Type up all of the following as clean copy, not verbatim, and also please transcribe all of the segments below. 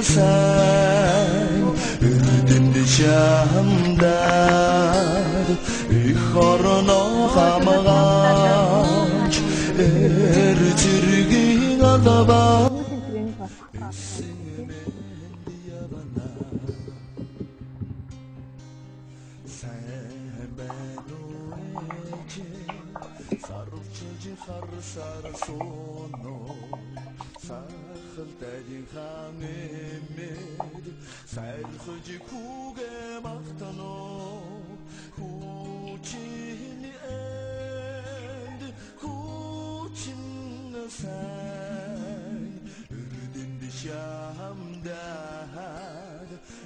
сайн эрдэнд шамдаад их орноо хамгаалж эрчиргийн албаа Sarsono, Sacheltadi Hamemed, Sailhuji Kuge Machtano, Huchin and Huchin Sai, Urdin the Shamdad,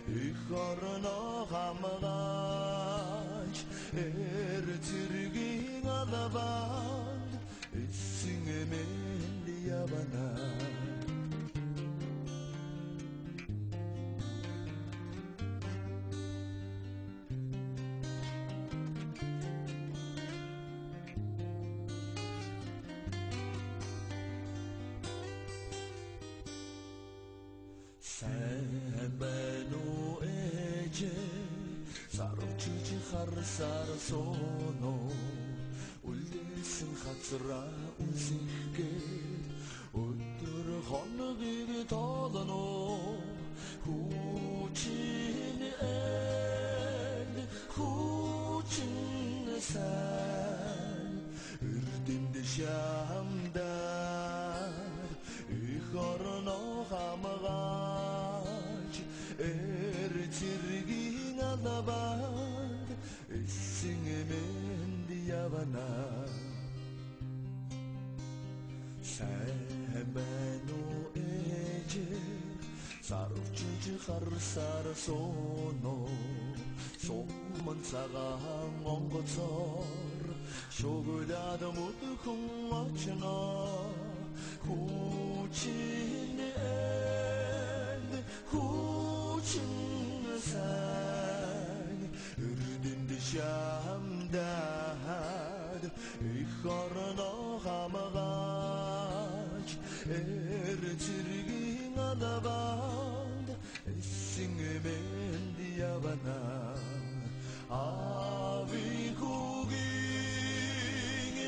Ichorno Hamaraj, Ertirgin Alavad. Singing in the Havana. Sabano eje, saruchi harsar sono. Ullisin khatsra unsinke Uttur khonagir tadano Huchin and Huchin san Ürdind shamdar Ichorno hamagaj Ertirgin alabad Issingemen Havana Sabano eje Saruchi harsar sono Soman sagang ongotsor Shogulada mutukung achna Huchin and Huchin san Ürdind shamdad Ichorno hamagaj Ertirgin alavad Singmen di Havana Avi kugin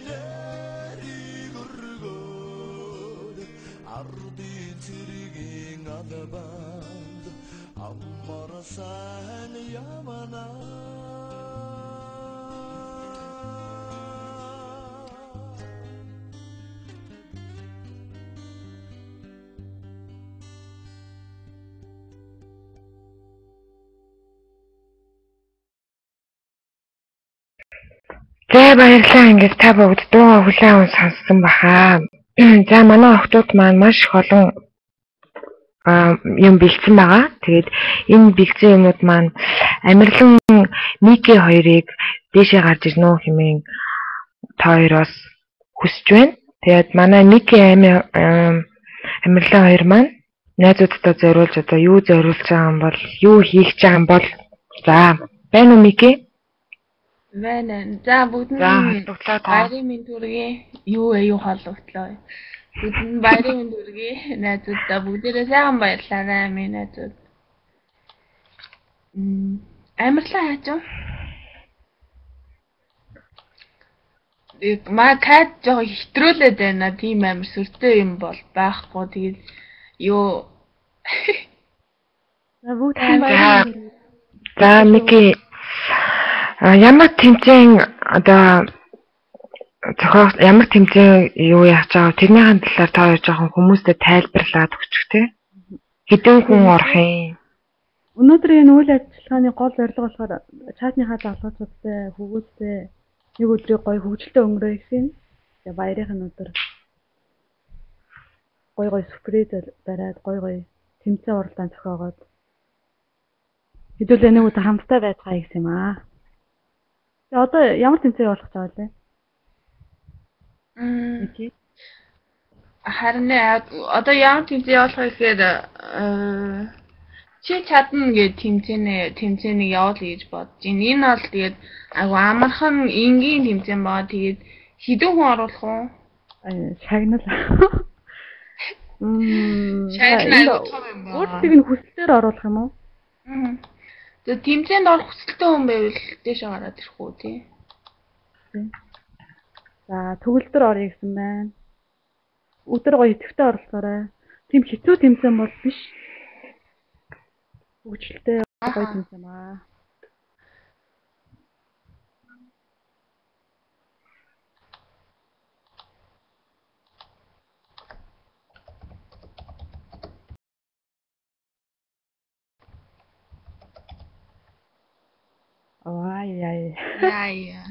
eri gurgod Ardi tirgin alavad Ammarasan Yamana За баярлалаа ингээд та бүгд дуу хүлээн сонссон бахаа. За манай охтууд маань маш их олон юм бэлдсэн байгаа. Тэгээд энэ бэлдсэн юмнууд маань Амирлан Мики хоёрыг дээшээ гарч ирнэ үү хэмээн та хоёроос хүсэж байна. Тэгээд манай Мики Амирлан хоёр маань найзуудтай зориулж одоо юу зориулж байгаа юм бол юу хийх гэж байгаа юм бол за байна уу Мики? Байна. За бүгд нь баярын минь төргий юу холбогдлоо. Бүгд нь баярын минь төргий найзуудаа бүгдээрээ сайхан баярлалаа минь найзууд. Амирлаа хааж юу? Маа кат жоо хитрүүлээд байна. Тийм амир сүртэй юм бол байхгүй. Тэгээд юу бүгд баярлалаа. За Мики ямар тэмцээн одоо зохиол ямар тэмцээн юу яах чагаа тэрнийхэн талаар та хоёр жоохон хүмүүстэй тайлбарлаад өгчих те. Хэдэн хүн орох юм? Өнөөдөр энэ үйл ажиллагааны гол зорилго болохоор чатныхаа залуучуудтай хөвгүүдтэй нэг өдрийг гоё хөвгөлтэй өнгөрөө гэсэн. Тэгээ баярын өдөр гоё сүпред бариад гоё тэмцээн уралдаан зохиогоод хэдүүлээ нэг удаа хамтдаа байцгаая гэсэн юм аа. Тэгээ одоо ямар тэмцээн болох гэж байгаа вэ? Харин одоо ямар тэмцээн явуулах гэхээр чи чадна гэж тэмцээнийг явуул гэж бодож байна. Энэ бол тэгээд айгу амархан энгийн тэмцээн баа. Тэгээд хэдэн хүн оруулах уу? Шагнал. Шайлна аягүй том юм байна. Өөртийг нь хүсэлтээр оруулах юм уу? Тэгээ тэмцээнд орох хүсэлтэй хүн байвал дэше гараад ирэх үү тий. За төгөлдөр орё гэсэн байна. Өдөр гоё идэвхтэй оролцоорой. Тийм хэцүү тэмцээн бол биш. Хөгжилтэй гоё тэмцээн аа. Яа.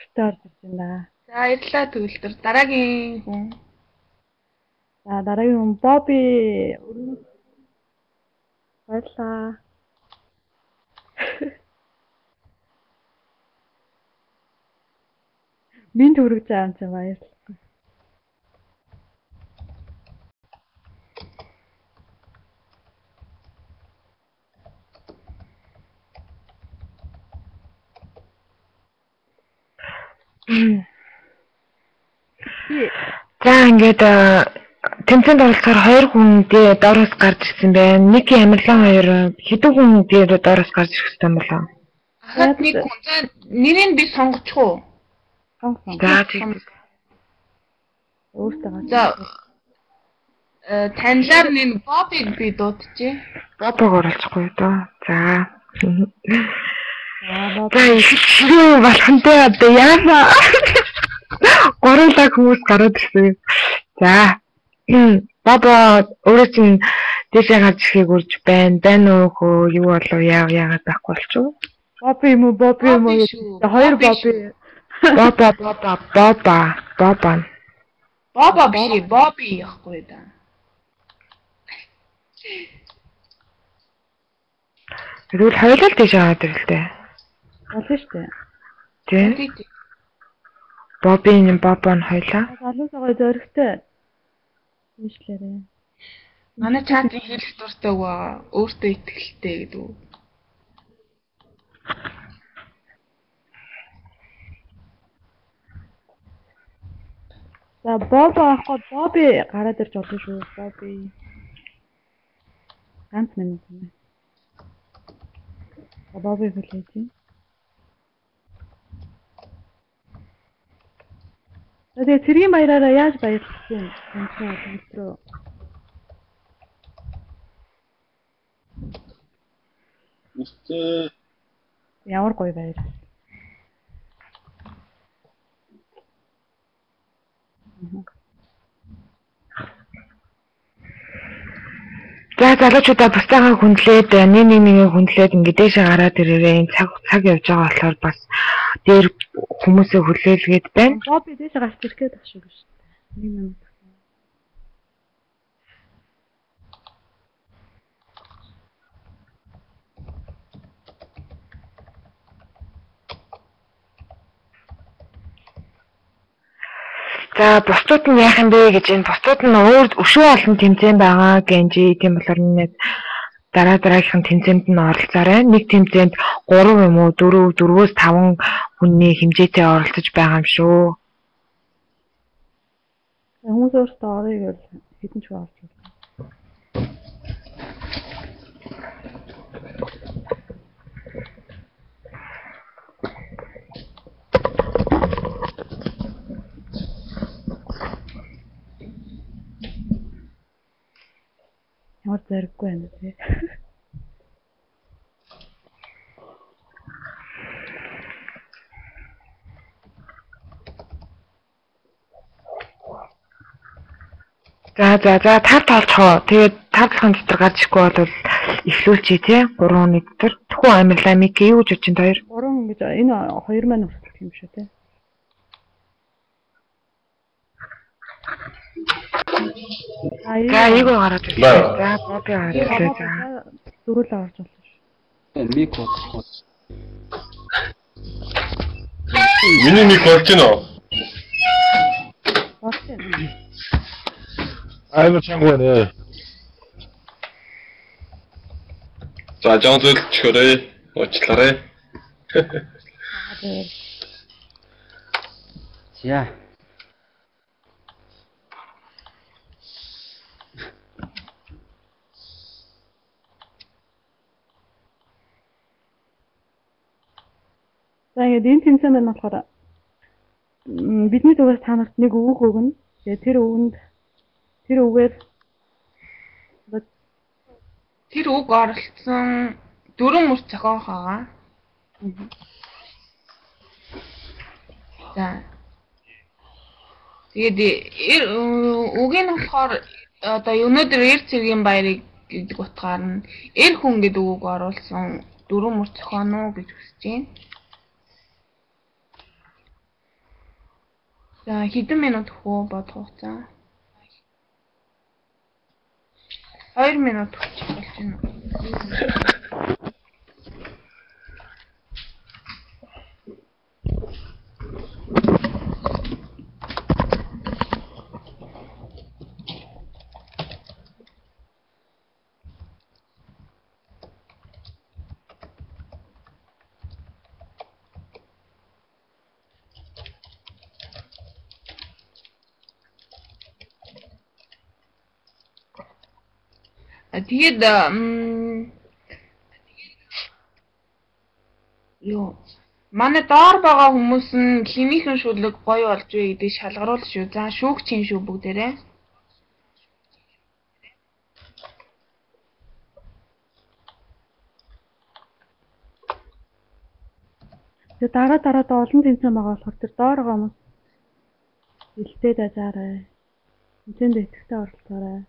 Старт хийсэн. За баярлалаа төгөлдөр. Дараагийн хүн. За дараагийн хүн Бобби. Баярлалаа. Минь төрөж байгаа юм чи баярлалаа. За ингээд тэмцээнд оролцохоор 2 хүн доороос гарч ирсэн байна. Нэг Амарлан 2 хэдэн хүн доороос гарч ирэх хэрэгтэй болоо. Хаад нэг хүн. За нэрийг би сонгочих уу? Сонгосон. За тийм. Өөртөө гаж. За таньлаар нэг Боббиг би дуудчихъя. Боббог оруулахгүй доо. За. За За ихэнх болохонтэй одоо яана. Гурлаг хүмүүс гараад ирсэн. За. Баба өөрөө чинь дээшээ гарч ирэхийг урьж байна. Байна уу хөө юу болов яагаад байхгүй болчихв? Бобби юм уу? Хоёр Бобби. Баба. Бобби Бобби яахгүй да. Тэгвэл хоёулаа дээшээ гараад ирлээ. Болно шүү дээ. Тий. Бобби нь хоёлаа. Залуусаа зөрөгтэй. Нийшлээрээ. Манай чатын хэлэх дуртай байгаа. Өөртөө итгэлтэй гэдэг үү. За Бобби гараад ирж болно шүү. Бобби. Ганц минут юм. Бобби хэлээч. Тэгээ цэргийн баяраараа яаж баярлах юм? Тэмцээн өдрөө. Ямар гоё баяр. За залуучуудаа бусдаагаа хүндлээд нэг хүндлээд ингээд дээшээ гараад ирээрээ цаг явж байгаа болохоор бас дээр хүмүүсээ хүлээлгээд байна. Бобби дээшээ гарч ирэх гээд багш шүү гэж. 1 минут. За бусдууд нь яах юм бэ гэж энэ бусдууд нь өшөө олон тэмцээн байгаа гэнжи тийм болохоор нэг дараагийнх тэмцээнд нь оролцоорой. Нэг тэмцээнд 3 юм уу 4-4-өөс 5 хүний хэмжээтэй оролцож байгаа юм шүү. Хүмүүс өөртөө орё гэж хэдэн ч орж байна. Ямар зэрэггүй байна тий. За тав тоолцоо. Тэгээд тав талхын дотор гарч ирэхгүй бол эхлүүлчихье тий. 3 дотор. Тэхүү Амарлаа Мики юу гэж чинь 2. 3 гэж энэ 2 маань хүртэх юм шүү тий. За эйгөө гараад ирлээ. За Бобби гараад ирлээ. За дөрүүлээ орж болсон шүү. Мик бодлоо. Миний мик болж гинэ. Орсон. Амар чанга байна. За жон зөвлөчгөөрэй. Уучлаарай. За. За ингээд энэ тэмцээн маань болохоор бидний зүгээс та нарт нэг үг өгнө. Тэгээ тэр үгээр Тэр үг оролцсон 4 мөр зохиох байгаа. За. Тэгээд үгийн нь болохоор одоо өнөөдөр эр цэргийн баярыг гэдэг утгаар нь эр хүн гэдэг үг оруулсан 4 мөр зохионо гэж хүсэж байна. За хэдэн минут хөө бодох хугацаа? 2 минут болж байна. Тэгээд манай доор байгаа хүмүүс нь химийнхэн шүлэг гоё болж вэ гэдэг шалгаруул шүү. За шүүгчийн шүү бүгдээрээ. Тэгээ дараа олон тэмцээн байгаа болохоор тэр доор байгаа хүмүүс илтээд ажаарай. Тэмцээнд идэвхтэй оролцоорой.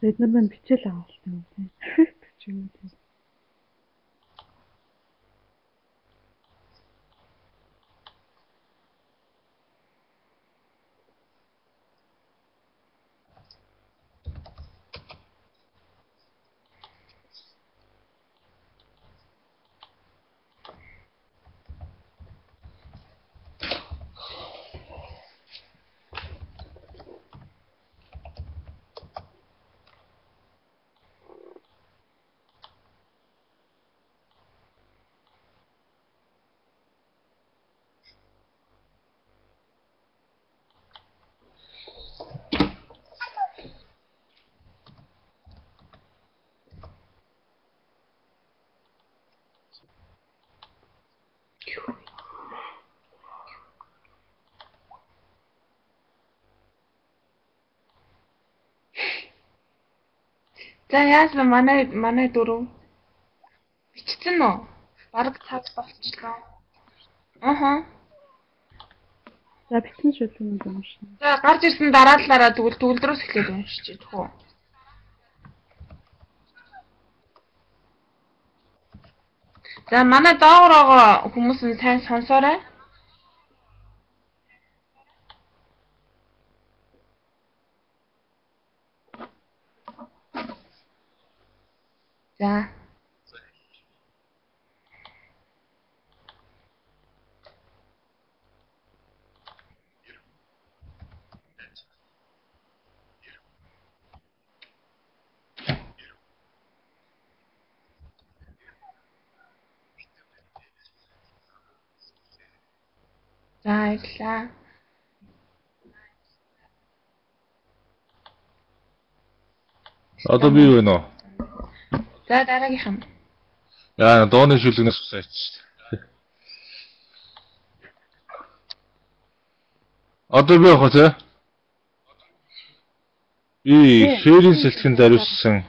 Бид нар мань бичээл авалт юм тийм. Бичмээ тийм. За яасан манай дөрөв бичсэн үү? Бараг цаг болчихлоо. Аха. За бичсэн шүү дээ юм шиг. За гарч ирсэн дараалалаараа тэгвэл төгөлдрөөс эхлээд уншиж идэх үү? За манай доогор байгаа хүмүүс нь сайн сонсоорой. За. За ирлээ. Одоо би юу вэ нөө? За дараагийнх нь. Яа, дооны шүлгнээс усаач. Одоо би явах тий. Би шэрийн сэлтгэн даруйсан.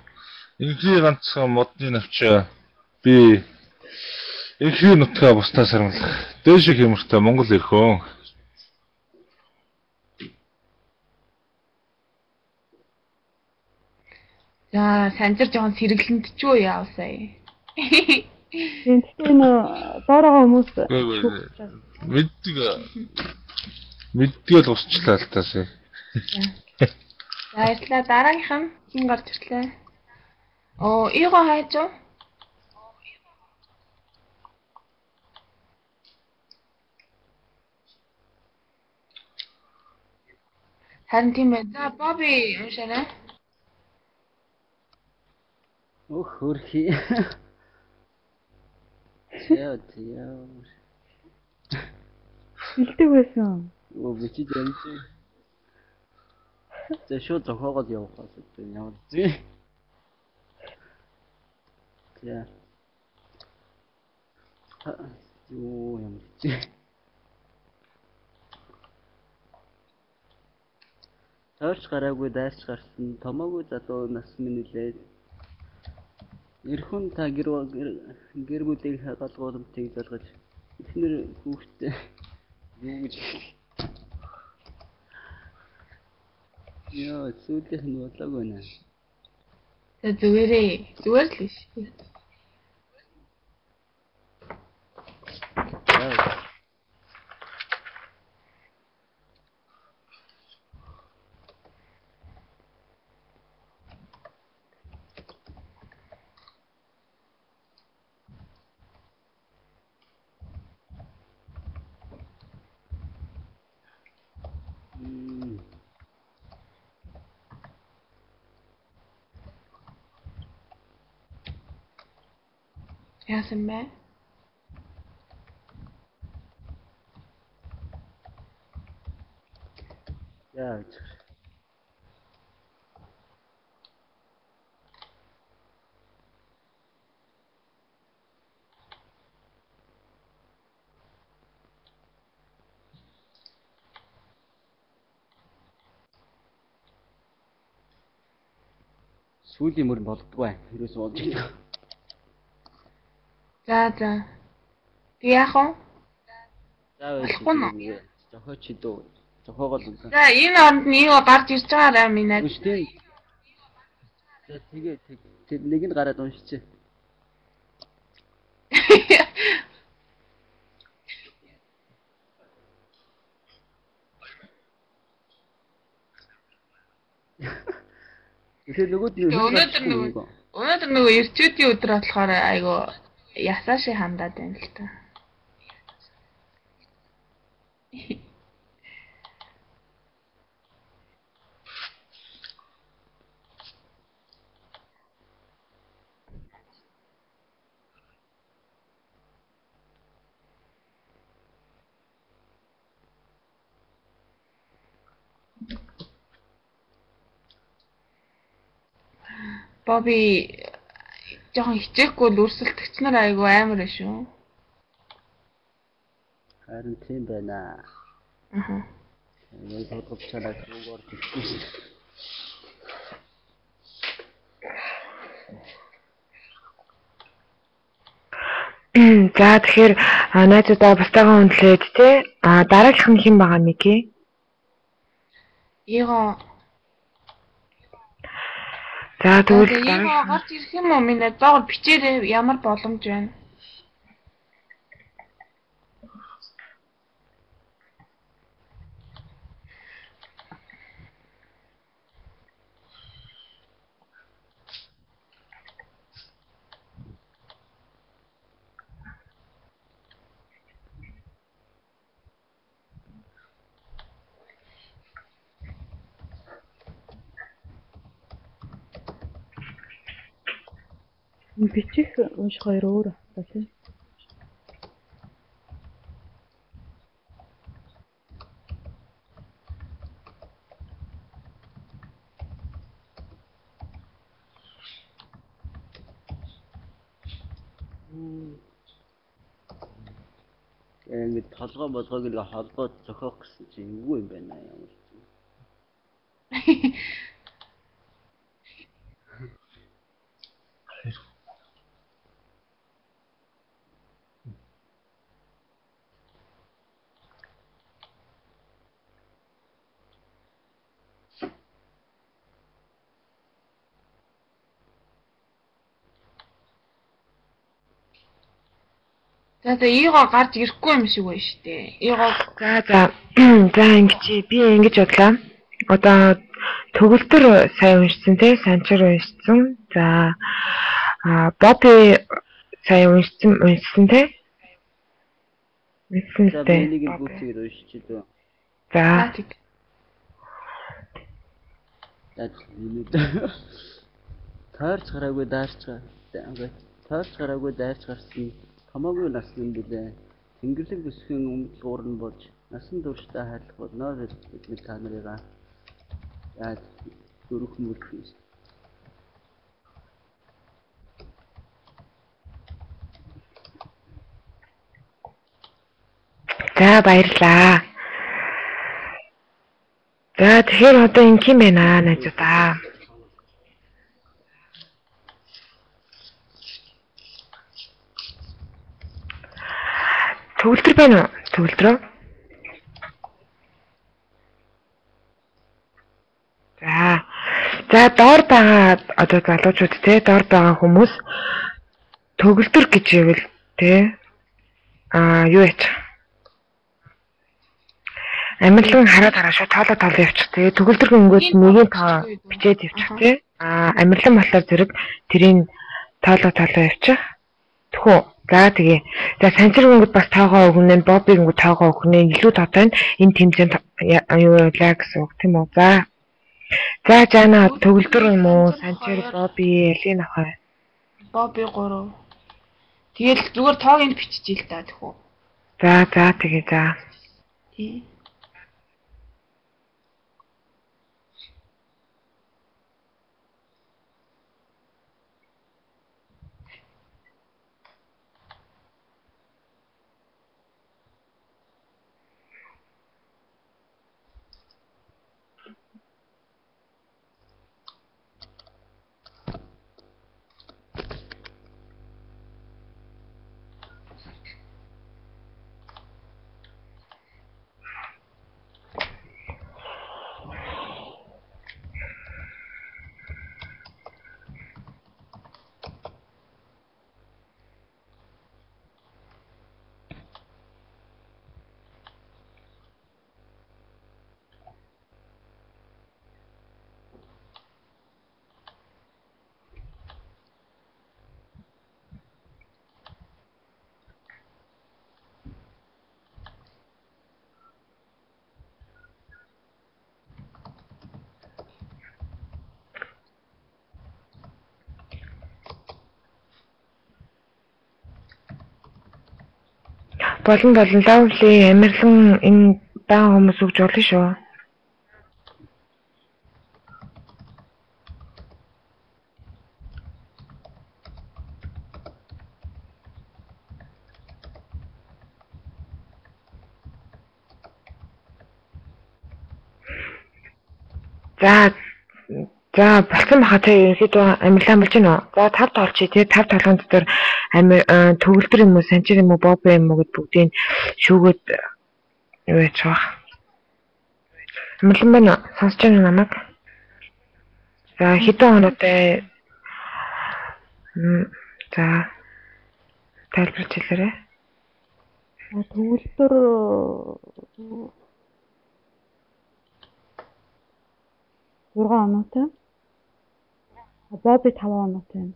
Инхий ганцхан модны навчаа би Ихний нутгаа бусдаас харамлах. Дээших юмртай Монгол ирхөө. За санжир жоохон сэргэлэнд ч юу яав сая. Тэнцтэй нөө доороо хүмүүс Мэддэг л усчлаа л таасаа. За баярлалаа. Дараагийнх нь хин гарч ирлээ. Оо, иго хайж уу? Харин тийм ээ. За Бобби уншаарай. Хөрхи. Яа. бэлдэг байсан. Бичиж амжи. За шууд зохиогоод явах гэсэн ямар зүй. За. Юу юм чи. Таарч гараагүй дайрч гарсан томоогүй залуу нас минь нэлээд эрхэн та гэр бүлийн галгуурамтыг залгаж эхнэр хүүхдээ юу гэж яа сүүлийнх нь болоогүй наа. Зүгээр л биш. Яасан бэ? Яа. Сүүлийн мөр болдгоо. Ерөөс болж байна. За. Тэг яах вэ? За байж. Зохиоч хідөө. Зохиогоод үзэн. За энэ оронд нь ийг гарч ирж байгаарай минь. Үстэй. За тэгээ тэр нэг нь гараад уншчихъя. Тэр нөгөөд нь өнөөдөр нөгөө эрчүүдийн өдөр болохоор айгу ясааши хандаад байна л та. Бобби жоохон хичээхгүй л өрсөлдөгч нар айгу амар шүү. Харин тийм байна. Нэг тодорхой чанар руугаар тэгсэн. За тэгэхээр найзуудаа бусдаагаа үнэлээд те дараагийнх нь хэн байгаа Мики? Иго. За тэгвэл Иго гарч ирэх юм уу? Минь доогор бичээрэй ямар боломж байна? Бичих унших хоёр өөр байна тийм. Ингээд толгой болгоог ингээ холбоод зохиох гэсэн чинь юу юм бэ наа ямар ч юм. За ийгоо гарч ирэхгүй юм шиг байна шүү дээ. Ийгоо За ингэж би ингэж бодлоо. Одоо төгөлдөр сайн уншсан те, санчир уншсан. За Бобби сайн уншсан те. Уншсан За те. би нэг бүгдийг уншчихлаа. За таарч гараагүй даарч гарсан хамаагүй насны билээ. Тэнгэрлэг бүсгийн өмдлгуур нь болж насан туршдаа хайрлах болно гэж бид та нарыгаа яаж дөрөх мөрөх юм. За баярлаа. За тэгэхээр одоо ингэ юм байна найзуудаа. Төгөлдөр байна уу? Төгөлдрөө. За доор байгаа одоо залуучууд те доор байгаа хүмүүс төгөлдөр гэж ивэл те юу яач амирлан хараад хараа шүү тоолоо явчих те төгөлдөр өнгөд нэгийн тоо бичээд явчих те амирлан болохоор зэрэг тэрийн тоолоо явчих тэхүү за тэгээ за санчир өнгөд бас тоогоо өгнө бобби өнгөд тоогоо өгнө илүү тоотой энэ тэмцээнд юу яа гэсэн үг тийм үү за жана төгөлдөр юм уу санчир бобби элийн авах Бобби 3. Тэгэл зүгээр тоог нь биччихээ л та тэхүү. За тэгээ за. Тий. Болон лавли амирлан энэ баа хүмүүс өгж болно шүү. За болсон баха тэ ерөөдөө амирлан болж байна уу? За 5 тоолчих тий 5 толгойн дотор төгөлдөр юм уу санчир юм уу бобби юм уу гэд бүгдийг шүүгээд юу яач бах. Амирлан байна сонсож байна намайг. За хэдэн хоноотой за тайлбарч хэлээрэй. Төгөлдөр Зургаан оноотой. Бобби 5 оноотой.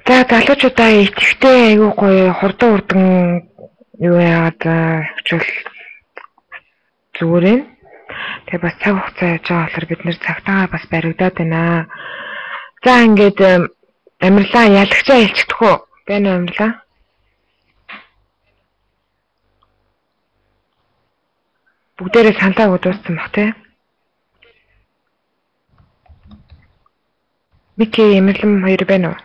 За залуучуудаа итгэвтэй аюу гоё хурдан юу яагаад хөвчл зүгээр юм. Тэгээ бас цаг хугацаа яаж байгаа болохоор бид нэр цагтаагаа бас баригдаад байна. За ингээд амирлаа ялагчаа хэлчихдэг үү? Байна уу амирлаа? Бүгдээрээ сантаа дууссан баг тий. Мики Эмерлэм хоёр байна уу?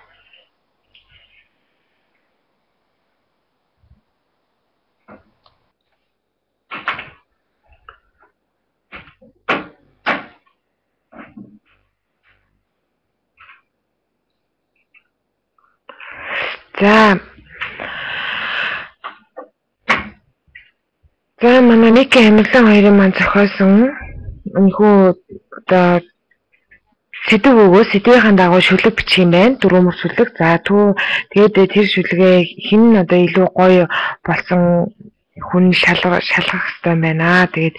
За манай Мики Эмерлэм хоёрын маань зохиосон энэхүү одоо сэдв өгөө сэдвийн дагуу шүлэг бичих юм байна. 4 мөр шүлэг. За тэгээд тэр шүлгээ хин одоо илүү гоё болсон хүн шалгах хэрэгтэй байна. Тэгээд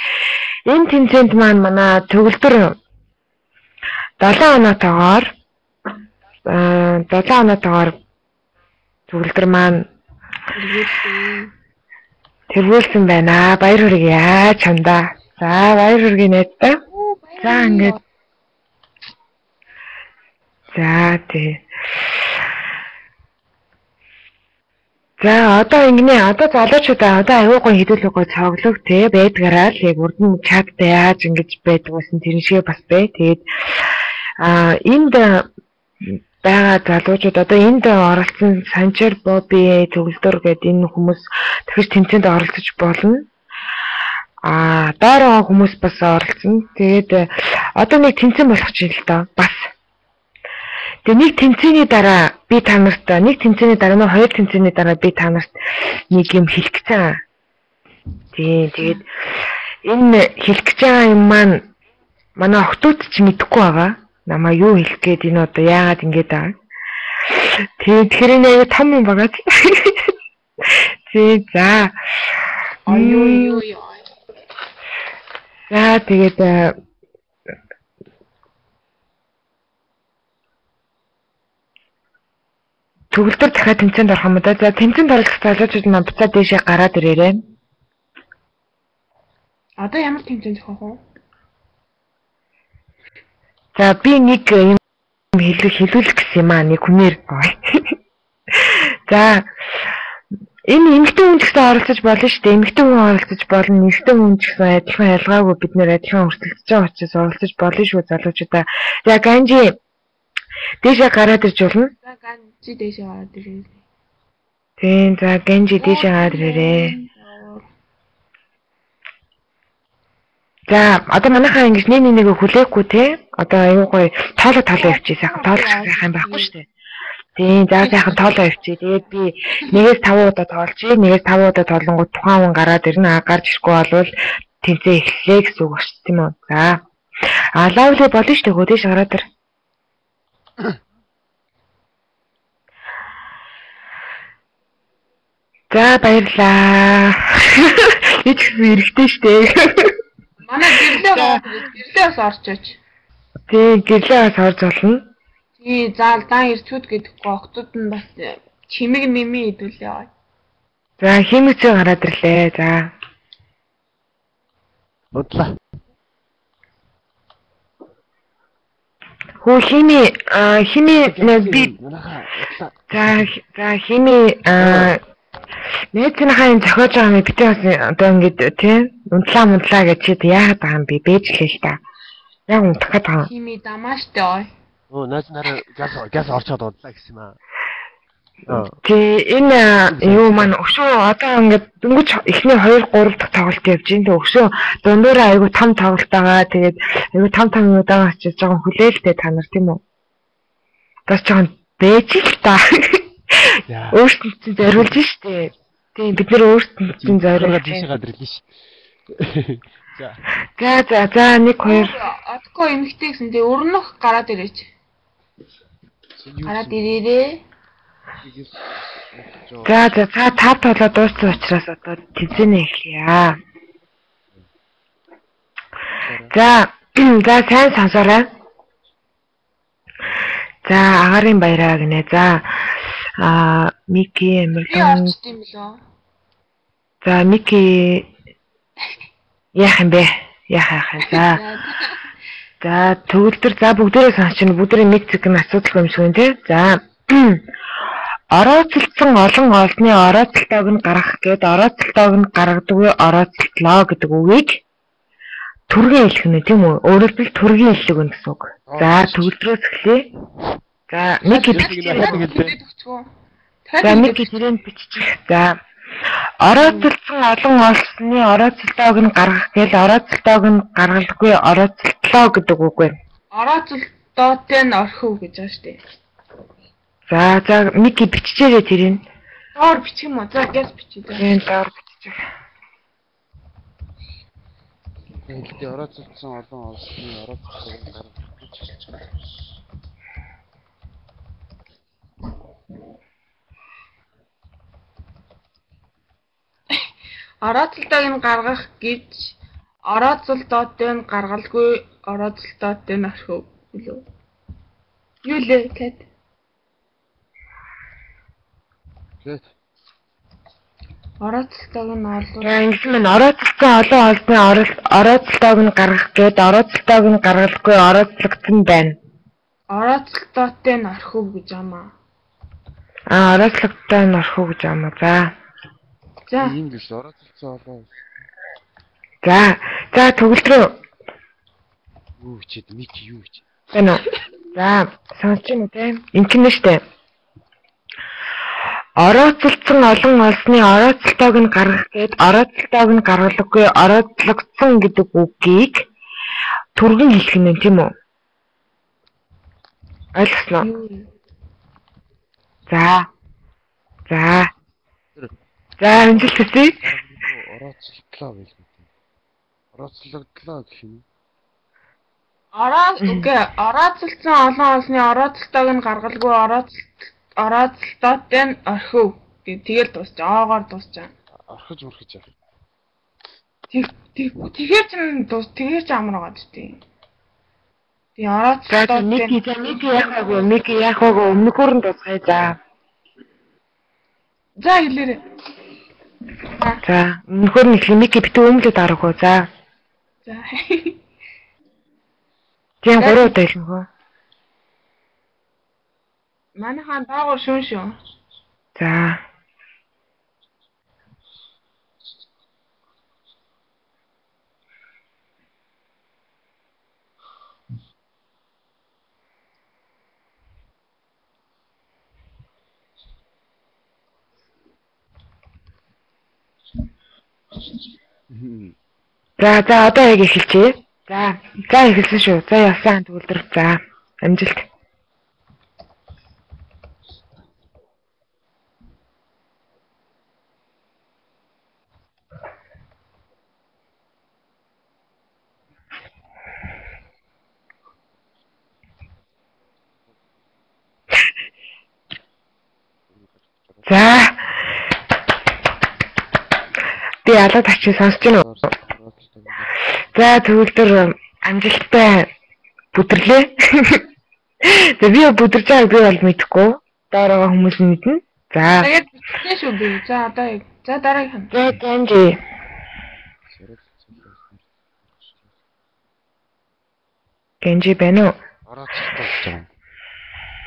энэ тэмцээнд маань манай төгөлдөр 7 оноотойгоор төгөлдөр маань тэргүүлсэн байна. Баяр хүргье чамдаа. За баяр хүргье найздаа. За ингээд за тий. За одоо залуучуудаа одоо аюугай хэдүүлгөө цоглог те байдгаараа л яг урд нь чаттай яаж ингэж байдаг гэсэн тэр шиг бас бай. Тэгээд энд байгаа залуучууд одоо энд оролцсон Санчер, Бобби, Төгөлдөр гэдэг энэ хүмүүс дахиж тэмцээнд оролцож болно. Дараа хүмүүс бас оролцсон. Тэгээд одоо нэг тэмцээн болох чинь л доо бас. Тэгээ нэг тэмцээний дараа би та нарт хоёр тэмцээний дараа би та нарт нэг юм хэлэх гэж байгаа. Тэгээд энэ хэлэх гэж байгаа юм маань манай охтууд ч мэдэхгүй байгаа. Намаа юу хэлэх гээд энэ одоо яагаад ингэж байгаа. Тэгэхээр энэ том юм байгаа. За. Аюу. За тэгээд төгөлдөр дахиад тэмцээнд орох юм да. За тэмцээнд орох залуучууд маань буцаад дэшээ гараад ирээрэй. Одоо ямар тэмцээнд зохиох вэ? За би нэг юм хэлүүлэх гэсэн юм аа нэг хүнээр. За энэ эмэгтэй хүн ч гэсэн оролцож болно шүү дээ. Эмэгтэй хүн оролцож болно. Эмэгтэй хүн ч гэсэн адилхан ялгаагүй бид нэр адилхан өрсөлдөж байгаа учраас оролцож болно шүү залуучуудаа. За Ганжи дэшээ гараад ирж болно. За Ганжи дэшээ гараад ирээ. Тийм за Ганжи дэшээ гараад ирээ. За одоо манайхаа ингэж нэг хүлээхгүй те. Одоо аюугай тоолоо явчих сайхан тоолох сайхан байхгүй шүү дээ. Тийм за сайхан тоолоо явчих. Тэгээд би 1-5 удаа тоолчих. 1-5 удаа тоолонгууд тухайн хүн гараад ирнэ. Гарч ирэхгүй болвол тэмцээ эхлэе гэсэн үг шүү тийм үү. За. Лавли болно шүү дээ. Хөдөөш гараад ир. За баярлаа. Эч хэрэгтэй шүү дээ. Манай гэрлээс орчооч. Тий, гэрлээс орж болно. Тий, заалдан ирчүүд гэдэггүй октод нь бас чимэг нэмий хэдүүлээ. За, химэгцээ гараад ирлээ. За. Бодлоо. Хөө хими би за хими Нээцнийхаа энэ зохиож байгаа юм битээ бас одоо ингэж тийм унтлаа гэж чи яагаад байгаа юм бэ? Бэж хэлээ л та. Яг унтах гээд байгаа. Хими дамааштай. Наач нараа газ орчоод удлаа гэсэн юм аа. Тий энэ юу маань өшөө одоо ингэж дөнгөж эхний 2-3 дахь тоглолт явж байна. Тэг өшөө дундуураа айгу том тоглолт байгаа. Тэгээд айгу том удаан очиж байгаа хүлээлттэй та нар тийм үү? Бас жоохон бэж л та. Өөрсдөд зориулж штэ. Тийм бид нэр өөрсдөд зориулж тийш гадарлаа ш. За 1 2 Отко эмхтэй гэсэн тэгээ өрнөх гараад ирээч. Гараад ирээрээ. За 5 толоо дууссан учраас одоо тэмцээнэ эхлэе. За сайн сонсоорой. За агарын баяраа гинэ. За Мики Эмерлэм. За Мики яах юм бэ? Яах. За төгөлдөр за бүгдээрээ сонсчихно. Бүгдээрээ нэг зэгэн асуудалгүй юм шиг байна тий. За орооцолцсон олон олдны орооцолтойг нь гаргах гээд орооцолтойг нь гаргадаггүй орооцолтлоо гэдэг үгийг Түргэн хэлэх нь тийм үү? Өөрөөр хэлбэл түргэн хэллэг нь гэсэн үг. За төгөлдрөөс эхлэе. За нэг хэлээд өгчгөө. За нэг тэрэн биччих. За орооцолсон олон олсны орооцолтойг нь гаргах гээл орооцолтойг нь гаргалгүй орооцолтлоо гэдэг үг байна. Орооцолтоотой нь орхив гэж байна шүү дээ. За нэг биччихээрэй тэрийг. Доор бичих юм уу? За гэс бичиж. Тийм доор биччих. Хэлдэг орооцолсон олон олсны орооцолтойг нь гаргах гэж хэлж байгаа. Орооцолтойг нь гаргах гэж орооцолтоотой нь гаргалгүй орооцолтоотой нь орхив үлээ. Юу лээ гэд. Гэт. Орооцолтойг нь олон. За ингэж мэн орооцолсон олон олсны орооцолтойг нь гаргах гээд орооцолтойг нь гаргалгүй орооцлогдсон байна. Орооцолтоотой нь орхив гэж амаа. Орооцлогтой нь орхив гэж амаа. За. Ийм биш орооцолсон олон. За төгөлдрөө. Юу хичээд мик юу хичээд. Эно. За сонсож байна уу те? Инкинэ штэ. Орооцолсон олон олсны орооцолтойг нь гаргах гээд орооцолтойг нь гаргалгүй орооцлогдсон гэдэг үгийг түргэн хэлэх нь тийм үү? Ойлгосноо? За амжилттай. Орооцолтлоо гэх юм. Орооцлогдлоо гэх юм. Орооцолсон олон олсны орооцолтойг нь гаргалгүй орооцолтоотой нь орхив. Тэгэл дуусчаа. Оогоор дуусчаа. Орхиж яах. Тэгэхээр ч амраад тий. Тий орооцолтоотой нэг яахаагүй өмнөхөр нь дуусгая за. За хэлээрэй. За өмнөхөр нь хэлмиг битүү өмнөд дарах уу за. За. Тийм 3 удаа хэлнэ хөө. Манайхан даагуур шүүн шүү. За. За одоо яг эхэлчихье. За эхэлсэн шүү. За явсан төгөлдөр. За амжилт. За. Би алаад очиж сонсож байна уу? За төгөлдөр амжилттай бүдэрлээ. Тэгээ би бүдэрч байгааг би бол мэдэхгүй. Доороо хүмүүс нь мэднэ. За. Тэгээд тийм шүү би. За одоо за дараагийн. За Гэнжи. Гэнжи байна уу?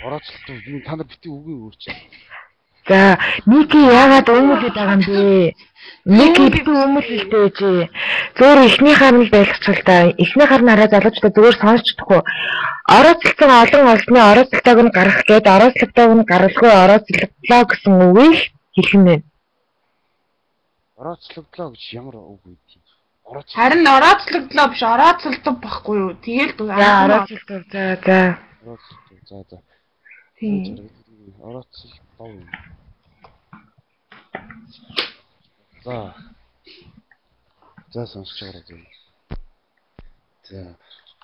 Орооцолтой би та нар бити үгүй өөрч. За Ники яагаад өмөлөд байгаа юм бэ? Ники бити өмөлөлтэй чи. Зөөр ихнийхээ нь байлгачихл та. Ихнийхээ нь хараа залуучдаа зөөр сонсчихдохгүй. Орооцолсон олон олсны орооцолтойг нь гаргах гээд орооцолтойг нь гаргалгүй орооцолтлоо гэсэн үгийг хэлэх нь. Орооцолтлоо гэж ямар үг вэ? Харин орооцолтлоо биш орооцолтов байхгүй юу? Тэгэл орооцолтов за. За. Тийм. Орооцолтов. За сонсож байгаа. За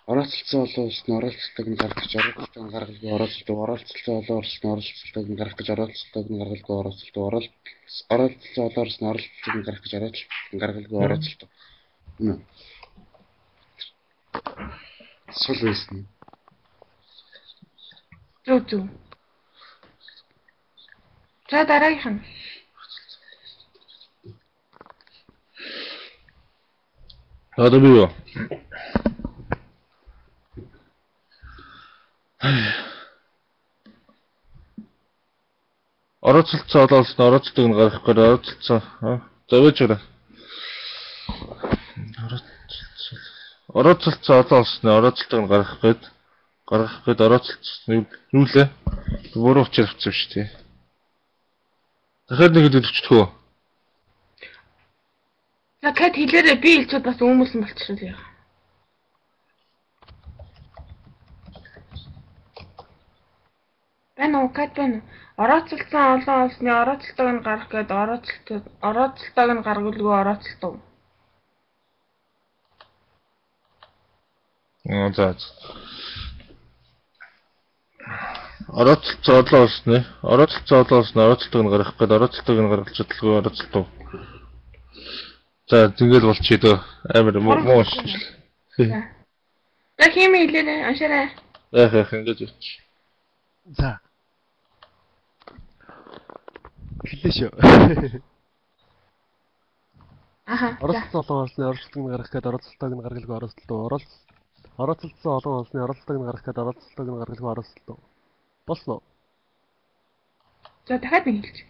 орооцолцсон олон улсны орооцолтойг нь гаргах гэж орооцолтойг нь гаргалгүй орооцолцсон олон улсны орооцолтойг нь гаргах гэж орооцолтойг нь гаргалгүй орооцолтойг орооцолцсон олон улсны орооцолтойг нь гаргах гэж орооцолтойг нь гаргалгүй орооцолтойг. Сул байсан. Зүг. За дараагийн. Одоо би юу? Орооцолцсон олон улсны орооцолтойг нь гаргах гэж орооцолцсон. За байж байгаа. Орооцолцоо олон олсны орооцолтойг нь гаргах гээд орооцолцсон юу лээ? Буруу учир авчихсан шүү дээ. Дахиад нэг хэд өчтгөө. За кат хэлээрээ би хэлчихэд бас өмөлсөн болчихвол яа. Байна уу кат байна. Орооцолцсон олон олсны орооцолтойг нь гаргах гээд орооцолтойг нь гаргуулгүй орооцолтов. За. Орооцолцоо олон олсны орооцолтойг нь гаргах гээд орооцолтойг нь гаргаж чадлагүй орооцолтов. За тэгэл болчих дөө амар муу шил. За хими хэлээрэй аншаарай. Яах ингэж үуч. За. Хэлээ шүү. Аха. Оролцсон олон олсны оролцолтойг нь гаргах гээд оролцолтойг нь гаргалгүй оролцолтов. Оролцолцсон олон олсны оролцолтойг нь гаргах гээд оролцолтойг нь гаргалгүй оролцолтов. Болсноо. За дахиад нэг хэлчих.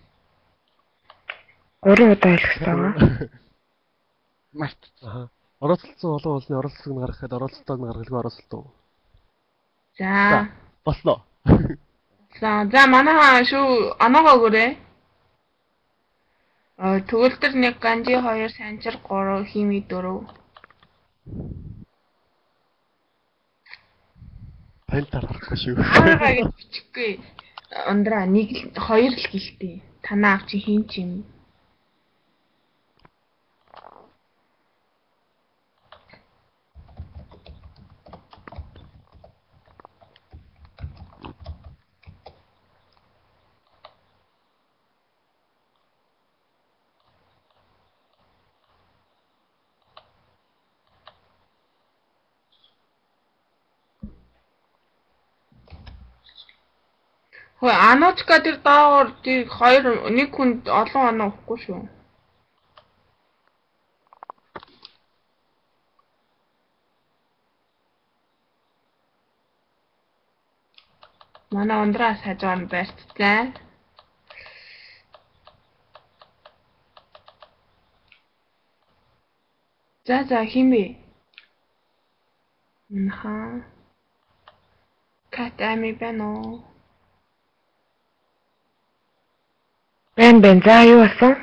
3 удаа хэлэх хэрэгтэй. Март. Оролцолцсон олон олсны оролцолтойг нь гаргах гээд оролцолтойг нь гаргалгүй оролцолтов. За. Болсноо. За манайхаа шүү оноогоо гүрээ. Төгөлдөр 1 ганжи 2 санчир 3 хими 4. Пентар харахгүй шүү. Аа гэж бичихгүй. Ундраа 1 2 л гэлтэй. Танаа авчи хийн ч юм. Хөөе аночка тэр даавар тэр 1 хүнд олон оноо өгөхгүй шүү. Манай ундраа сажвар барьцтай. За химээ. Катами байна уу? Бэн за юу асан?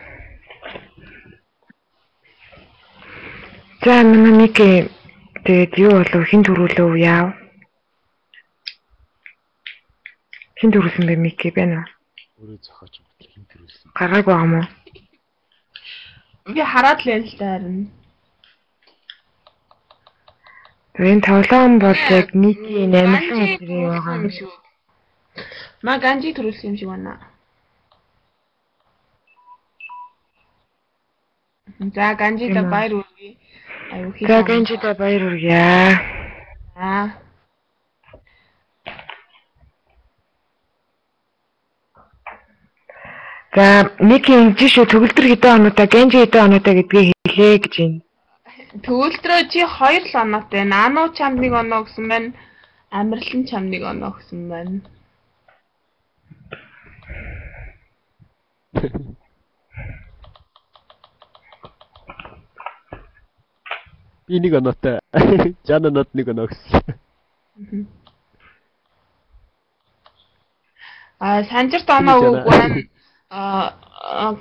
За манай нэг тэгээд юу болов хин төрүүлөө яав? Хин төрүүлсэн бэ Мики байна уу? Өөрөө зохиоч хин төрүүлсэн. Гаргаагүй байгаа мó? Би хараад л энэ л таарна. Энэ тавлаан бол яг нийтийн 8 өдрийн байгаа юм шүү. Ма ганжи төрүүлсэн юм шиг байна. За ганжида баяр хүргэе. Аюу хий. За ганжида баяр хүргье. За нэг юм жишээ төгөлдөр хэдэн оноотой, ганжи хэдэн оноотой гэдгийг хэлээ гэж байна. Төгөлдрөө чи 2 л оноотой. Нано чамд 1 оноо гэсэн байна. Амарлан чамд 1 оноо гэсэн байна. Би 1 оноотой. Жананад 1 оноо гэсэн. Санжирт оноо үг байна.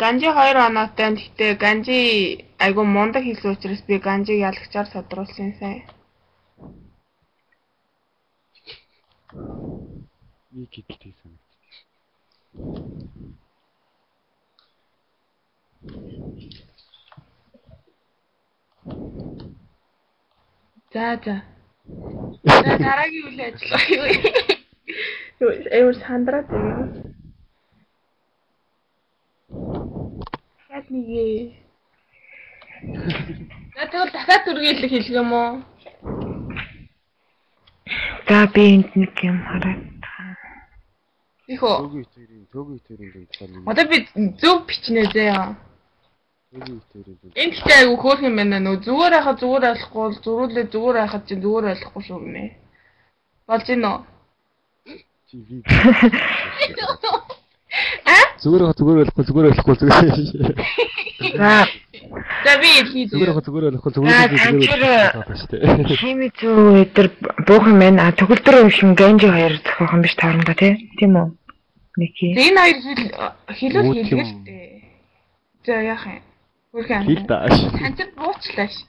Ганжи 2 оноотой. Гэхдээ ганжи айгу мундаг хийсэн учраас би ганжиг ялагчаар содруулсан сая. Нэг гэдэлтэй санагдчих. За. Дараагийн үйл ажиллагаа юу? Эвэр сандраад байна. Хятнигээ. Тэгвэл дахиад түргийлэг хэлэх юм уу? За би энд нэг юм хараад. Ихо. Төгөө төрийн Одоо би зөв бичнэ заяа. Энд ч айгу хөөх юм байна нөө зүгээр байхад зүгээр ойлгохгүй зөрүүлээ зүгээр байхад чинь зүгээр ойлгохгүй шүү гинэ. Болж ийн үү? Зүгээр ойлгохгүй зүгээр. За За би хэлье. Зүгээр байхгүй зүгээр Хими зүү өдөр буухан байна. Төгөлдөр өвшин Ганжи хоёр зохиохон биш таарна тийм үү? Ники. Энэ хоёр хэлүүл хэлгэлтэй. За яах юм? Хүрхэн. хэл тааш. Ханцад буучлаа ш.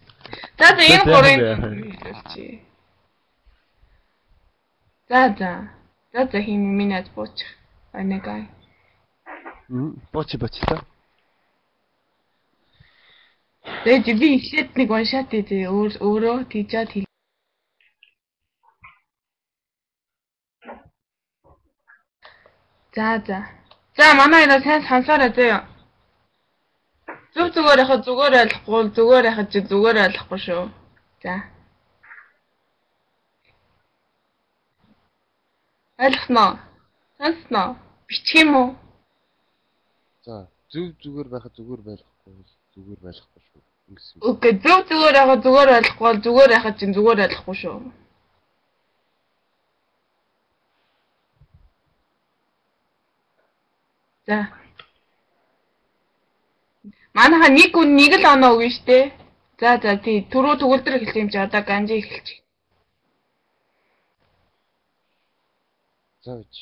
За энэ гурыг хэлүүлчихье. За хими минут бууч. Анагай. Бочи та. Тэгээд би ихлээд нэг уншаад тий өөрөө тийжээд хэл. За манай энэ сайн сонсоорой зөө. Зүгээр яхад зүгээр ойлгохгүй зүгээр яхад чи зүгээр ойлгохгүй шүү. За. Ойлгосноо. Сонсноо. Бичих юм уу? За зүгээр байхад зүгээр байхгүй зүгээр байхгүй шүү. Окей, зүгээр яхад зүгээр ойлгохгүй зүгээр яхад чи зүгээр ойлгохгүй шүү. За. Манайха нэг л оноо өгнө штэ. За тий түрүү төгөлдөр эхэлсэн юм чи одоо Ганжи эхэлчих. За бич.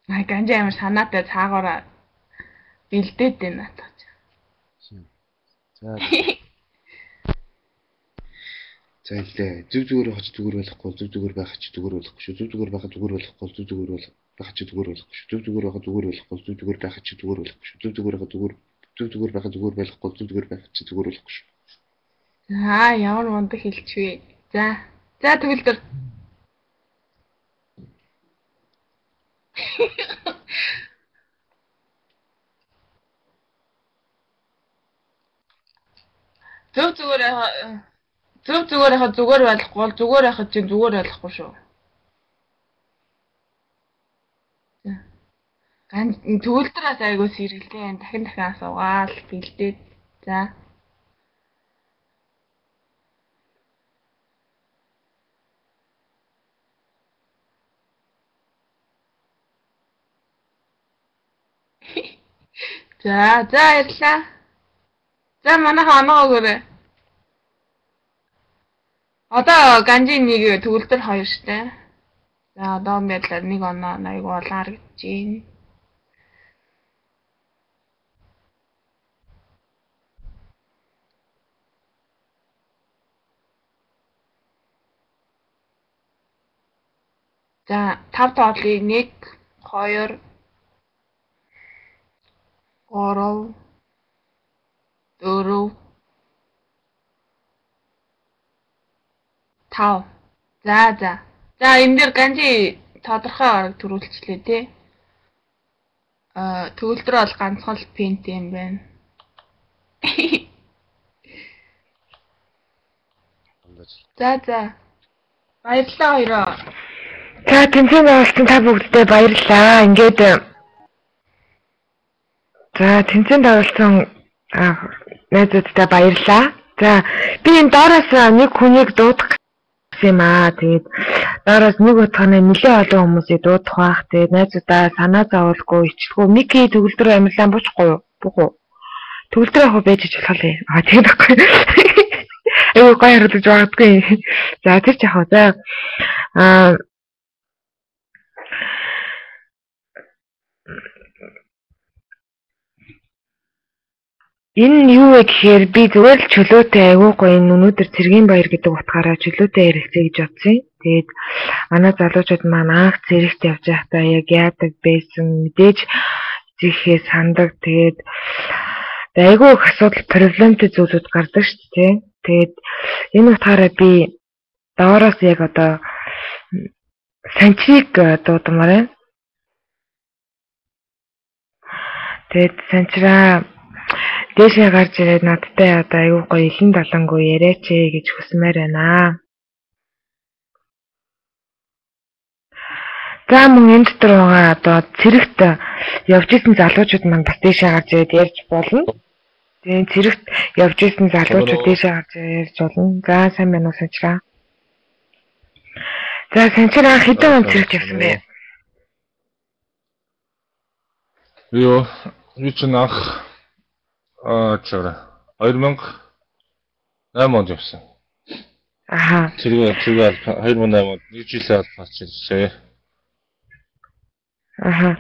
Ганжи амар санаатай цаагаараа бэлдээд байна надад. За. За илээ. Зүгээр байх зүгээр болохгүй зүгээр байх ч зүгээр болохгүй шүү. Зүгээр байх зүгээр болохгүй зүгээр байх ч зүгээр болохгүй шүү. Зүгээр байх зүгээр болохгүй зүгээр байх ч зүгээр болохгүй шүү. Зүгээр байх зүгээр байх зүгээр болохгүй зүгээр байх ч зүгээр болохгүй шүү. Ямар мундаг хэлчихвээ. За төгөлдөр. Зүгээр яхад зүгээр болохгүй зүгээр яхад чи зүгээр болохгүй шүү. Төгөлдрөөс айгуу сэргэлтэй дахин асуугаал бэлдээд. За. За ярьлаа. За манайха оноо өгөөрэй. Одоо Ганжи нэг төгөлдөр хоёр штэ. За одоо мэдлэр нэг оноо айгуу олон харагдаж байна. За 5 тоолыг 1 2 3 4 5. За энэ дээр Ганжи тодорхой арга төрүүлчихлээ тий. Төгөлдөр бол ганцхан л пинт юм байна. За. Баярлалаа хоёроо. За тэмцээн байгуулсан та бүгддээ баярлалаа. Ингээд за тэмцээн байгуулсан найзуудтай баярлалаа. За би энэ доороос нэг хүнийг дуудах юм аа. Тэгээд доороос нэг утганы нэлээд олон хүмүүсийг дуудах байх. Тэгээд найзуудаа санаа зовлгүй ичлгүй Мики төгөлдөр амьлаа буучихгүй юу? Буух уу? Төгөлдөр яг байж болох юм. Тэгээд баггүй. Эйгөө гоё харагдаж байгаагүй. За тэр ч яг за энэ юу вэ гэхээр би зүгээр л чөлөөтэй айгүй гоё өнөөдөр Цэргийн баяр гэдэг утгаараа чөлөөтэй ярилцъя гэж бодсон. Тэгээд манай залуучууд маань анх цэрэгт явж байхдаа яг яадаг байсан мэдээж зихээ сандаг. Тэгээд айгүй их асуудал проблемтэй зүйлүүд гардаг шүү дээ. Тэгээд энэ утгаараа би доороос яг одоо санчрыг дуудмаар байна. Тэгээд санчраа дээшээ гарч ирээд надтай одоо аюу гоё илэн далангуу яриач гэж хүсмээр байна. За мөн энэ дотор байгаа одоо цэрэгт явж исэн залуучууд маань бас дээшээ гарч ирээд ярьж болно. Тэгээд цэрэгт явж исэн залуучууд дээшээ гарч ярьж болно. За сайн байна уу санчраа? За санчраа хэдэн он цэрэгт явсан бэ? Юу ч нах чора. 2008 онд явсан. Аха. Зэрэг 2008 онд нэг жилийн албаас ирсэн. Аха.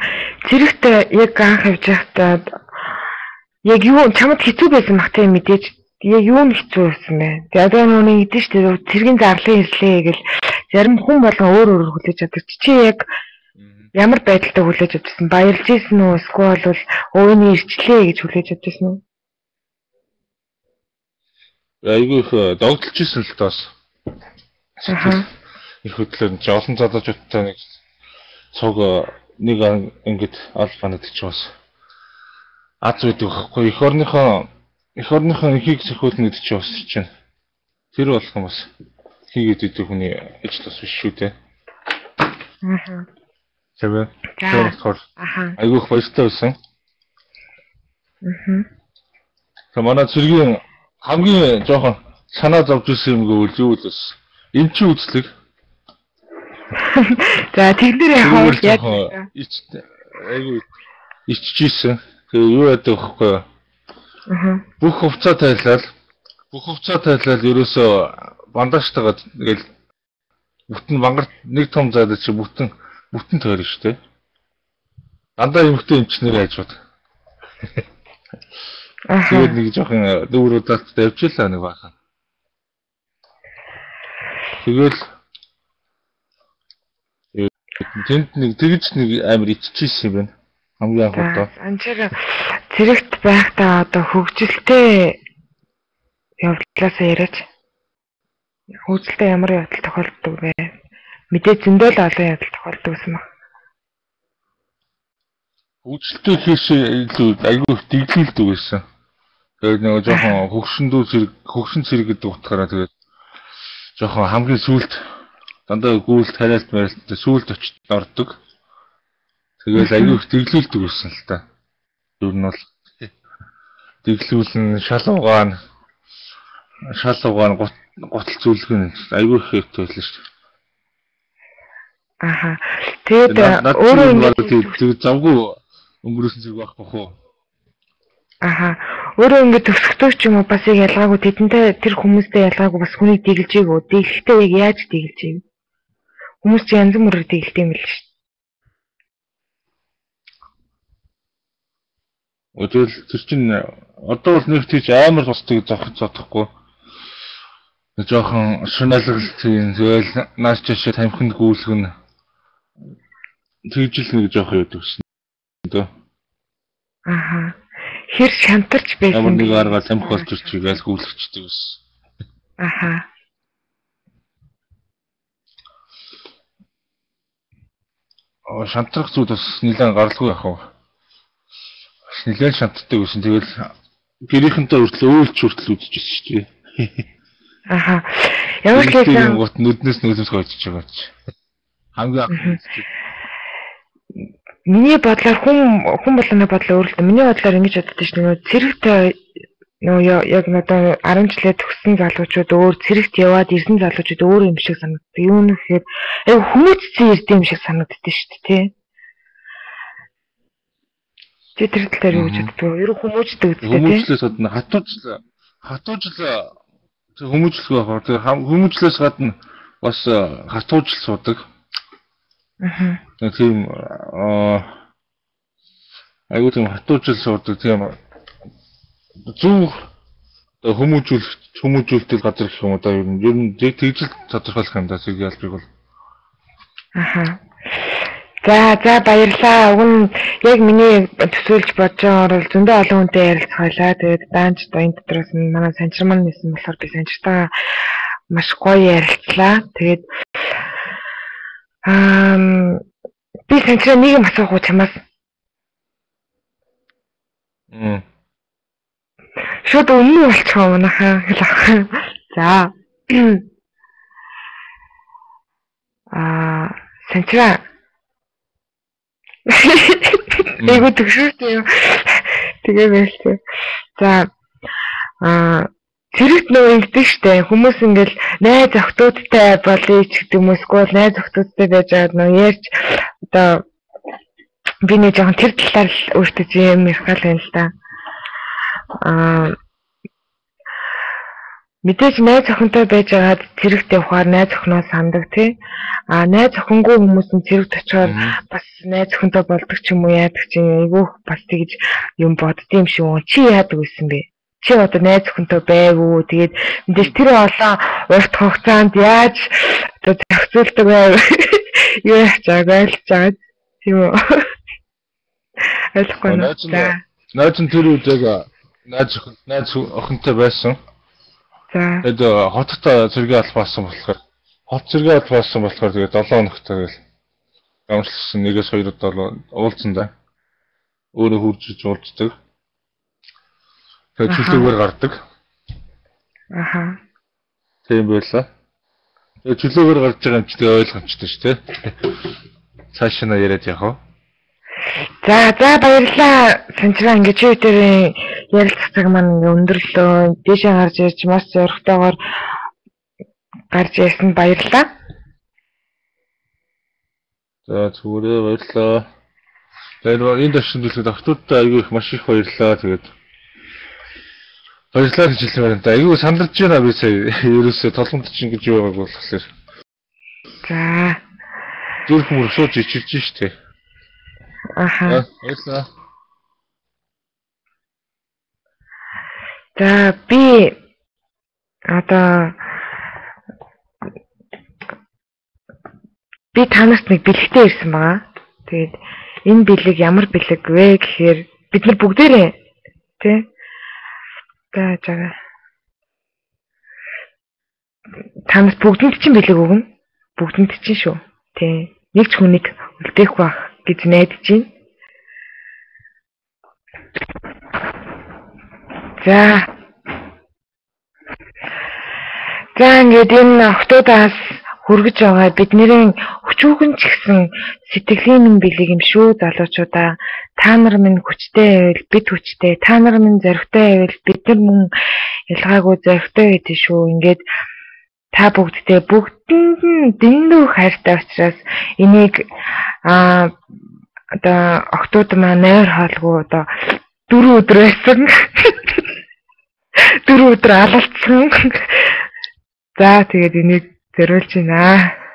Зэрэгт яг анх явж байхдаа яг юу чамд хэцүү байсан бах тийм мэдээж яг юу нь хэцүү байсан бэ? Тэгээ одоо нүуний гэдэг ч тэр цэргийн зарлын ирлээ гэл зарим хүн болгон өөр өөр хүлээж авдаг. Чи яг ямар байдалтай хүлээж авчихсан? Баярлж ийсэн үү? Эсвэл бол өвөний ирчлээ гэж хүлээж авчихсан уу? Айгүй их догдолж ирсэн л таас. Аха. Их хөдлөн ч олон залуучуудтай нэг цуг нэг ингэж албанад ч бас аз үйдэг байхгүй. Эх орныхоо ихийг зөвхөлнө гэдэг чинь бас чинь тэр болох юм бас хийгээд идэх хүний ажил бас биш шүү дээ. Аха. Тэгвэл тэр айгүй их баяртай байсан. Аха. За манай цэргийн хамгийн жоохон санаа зовж ирсэн юм гэвэл юу вэ? Эмчи үзлэг. За тэгнэр явах яг айгүй иччихсэн. Тэгээ юу яадаг вэ? Бүх хувцаа тайлал ерөөсөө бандажтайгаа тэгэл бүтэн бангарт нэг том зайд чи бүтэн тойрно шүү дээ. Дандаа эмхтэй эмчнэр хайжууд. Тэгээд нэг жоохон дүүрүүдээс давжлаа нэг бахан. Тэгэл тэнд нэг тэгж нэг амар иччихсэн юм байна. Хамгийн анх удаа. Анчаар зэрэгт байхдаа одоо хөгжилтэй явдлаасаа яриач. Хөгжилтэй ямар явдал тохиолддог вэ? Мэдээ зөндөл олон явдал тохиолддог гэсэн баг. Хөгжилтэй хийш айгүй дэглэлдэг байсан. Тэгээд нэг жоохон хөгшин зэрэг гэдэг утгаараа тэгээд жоохон хамгийн сүүлд дандаа гүйлт хариалт барилттай сүүлд очиж ордог. Тэгээд айгүй их дэглүүлдэг байсан л та. Юу нь бол дэглүүлэн шал угаан готл зүйлэх нь айгүй их хэвтэй байлаа шүү. Аха. Тэгээд өөрөө завгүй өнгөрөөсөн зэрэг байхгүй хөө. Аха. Өөрөө ингэ төгсгдөө ч юм уу бас яг ялгаагүй тэдэнтэй тэр хүмүүстэй ялгаагүй бас хүнийг дэглэж ийгүү. Дэглэхдээ яг яаж дэглэж ийв? Хүмүүс ч янз бүрээр дэглэдэг юм л шүү. Өдөр тэр чинь одоо бол нэг тийч амар тусдаг зодохгүй. Жохон шуналгалт юм зөвөл нааш чашаа тамхинд гүйлгэн тэгжил нэг жоох яадаг шин дөө. Аха. Хэр шантарч байсан. Ямар нэг арга тамхи болж ирчих гээл гүйлгчдэг байсан. Аха. Шантрах зүйл бас нэлээд гаралгүй яхав. Нэлээд шантдаг байсан. Тэгэл гэрийнхэнтэй хүртэл үдчихсэн шүү дээ. Аха. Ямар ч байсан гот нүднээс нүднээс хойчж байгаа ч. Хамгийн миний бодлоор хүн болгоны бодлоо өөр л дээ. Миний бодлоор ингэж боддог шүү дээ. Цэрэгт яг надад 10 жилээ төгссөн залуучууд өөр цэрэгт яваад ирсэн залуучууд өөр юм шиг санагддаг. Юу нэхээр хүмүүцсэн ирдэм шиг санагддаг шүү дээ, тий. Чи тэр талаар юу гэж боддог вэ? Ер нь хүмүүждэг үстэй тий. Хүмүүжлээс гадна хатуужл хүмүүжлэхгүй байна. Тэр хүмүүжлээс гадна бас хатуужл суудаг. Аха. Тийм айгуу тийм хатуужл суудаг тийм зөв хүмүүжүүлэлт газар гэх юм уу да ер нь тэгжил тодорхойлох юм да зэрэг ялбыг бол. Аха. За баярлаа. Уг нь яг миний төсөөлж бодож байгаагаар бол зөндөө олон хүнтэй ярилцгаалаа. Тэгээд даанч энэ дотроос нь манай санчирман нисэн болохоор би санчиртаа маш гоё ярилцлаа. Тэгээд би санчираа нэг юм асуух уу чамаас? Шууд өмнө болчих юм нахаа хэлэх. За. Санчираа. Эйгүү төгшөөтэй юм. Тэгээ байлээ. За. Зэрэгт нөө ингэдэг штэ. Хүмүүс ингээл найз охтуудтай болъё ч гэдэг юм уу. Эсвэл найз охтуудтай байж байгаа нөө ярьж одоо би нэг жоохон тэр талаар өөртөө юм ярихал байна л да. Мэдээж найз охинтой байж байгаад цэрэгт явахаар найз охиноо сандаг тий. Найз охингүй хүмүүс нь цэрэгт очихоор бас найз охинтой болдог ч юм уу яадаг чинь айгүй бас тэгж юм боддсон юм шиг үү. Чи яадаг байсан бэ? Чи одоо найз охинтой байгуу. Тэгээд мэдээж тэр олон урт хугацаанд яаж одоо зохицуулдаг байв. Юу яачааг ойлгож байгаа тийм үү? Ойлгохгүй наа. Найз нь тэр үед яг найз охинтой байсан. Тэгээд хотод зэрэг албаасан болохоор тэгээд 7 хоног тэгэл гамшлсан нэгээс 2 удаа уулзсан да. Өөрөө хурж уулздаг. Тэгээд чөлөөгөр гардаг. Аха. Тийм байлаа. Тэгээд чөлөөгөр гарч байгаа юм чи тэгээ ойлгомжтой шүү дээ. Цаашаа на яриад явах. За баярлалаа. Санчраа ингэж үеэрийн ярилцах цаг маань ингээ өндөрлөө. Дээшээ гарч ирж маш зоригтойгоор гарч ирсэн баярлалаа. За зүгээр баярлалаа. Тэгээд энэ төвшөндөлөд автуудтай айгүй их маш их баярлалаа. Тэгээд баярлалаа гэж хэлсэн байна. Айгүй сандарч байна би сая. Ерөөсөө толгомд чинь гэж юу байгааг болохоор. За. Зүрх мөр сууж ичилж штэ. Аха. Баярлалаа. За би одоо танарт нэг бэлэгтэй ирсэн байгаа. Тэгээд энэ бэлэг ямар бэлэг вэ гэхээр бид нар бүгдээрээ тий. За. Танарт бүгдэнд чинь бэлэг өгнө. Бүгдэнд чинь шүү. Тий. Нэг ч хүнийг үлдээх байх гэж найдаж байна. За ингээд энэ октоудаас хүргэж байгаа бидний өчүүхэн ч гэсэн сэтгэлийн минь бэлэг юм шүү залуучуудаа. Та нар минь хүчтэй байвал бид хүчтэй, та нар минь зоригтой байвал бид нар мөн ялгаагүй зоригтой гэдэг шүү. Ингээд та бүгдтэй бүгдэнд нь дэндүү хайртай учраас энийг одоо октод маань нойр хаалгүй одоо 4 өдөр байсан. 4 өдөр алалцсан. За тэгээд энийг зориулж байна.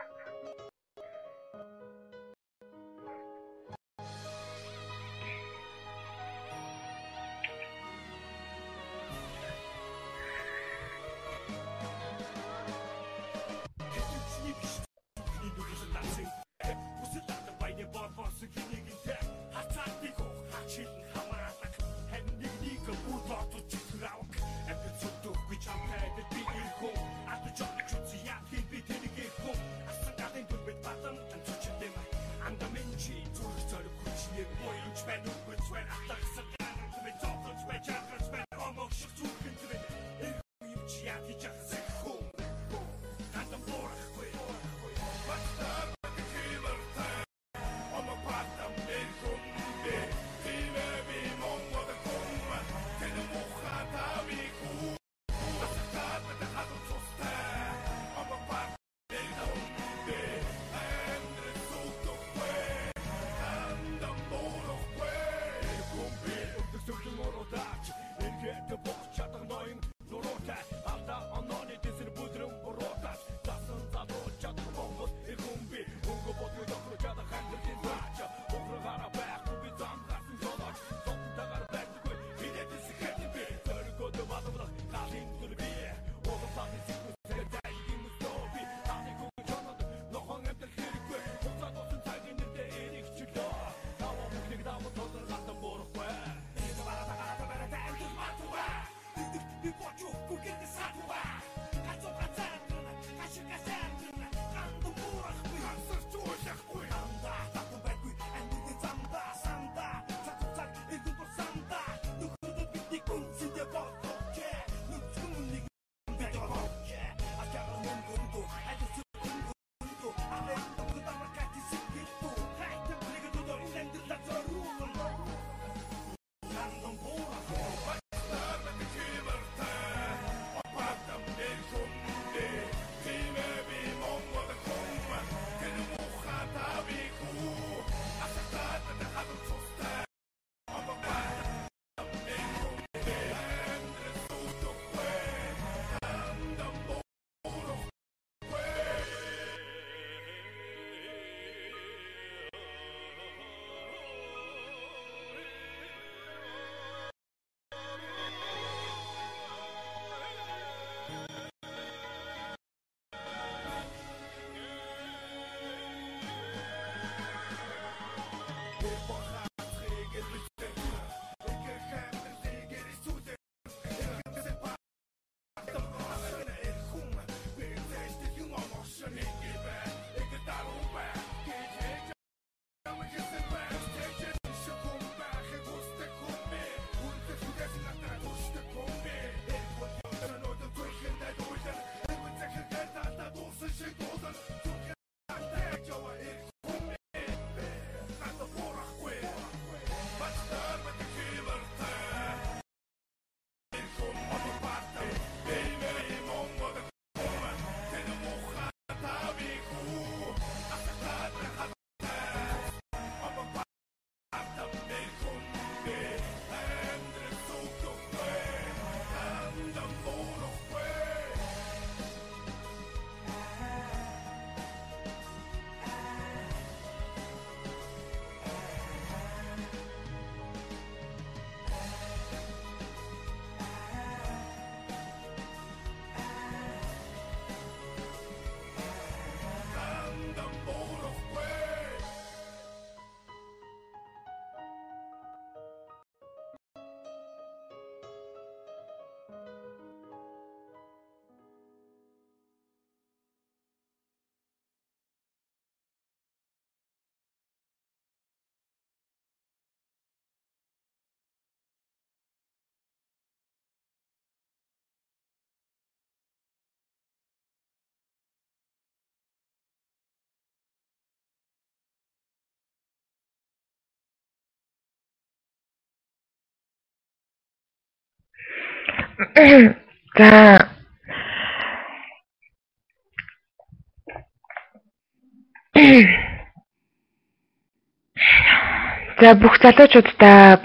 За бүх залуучуудаа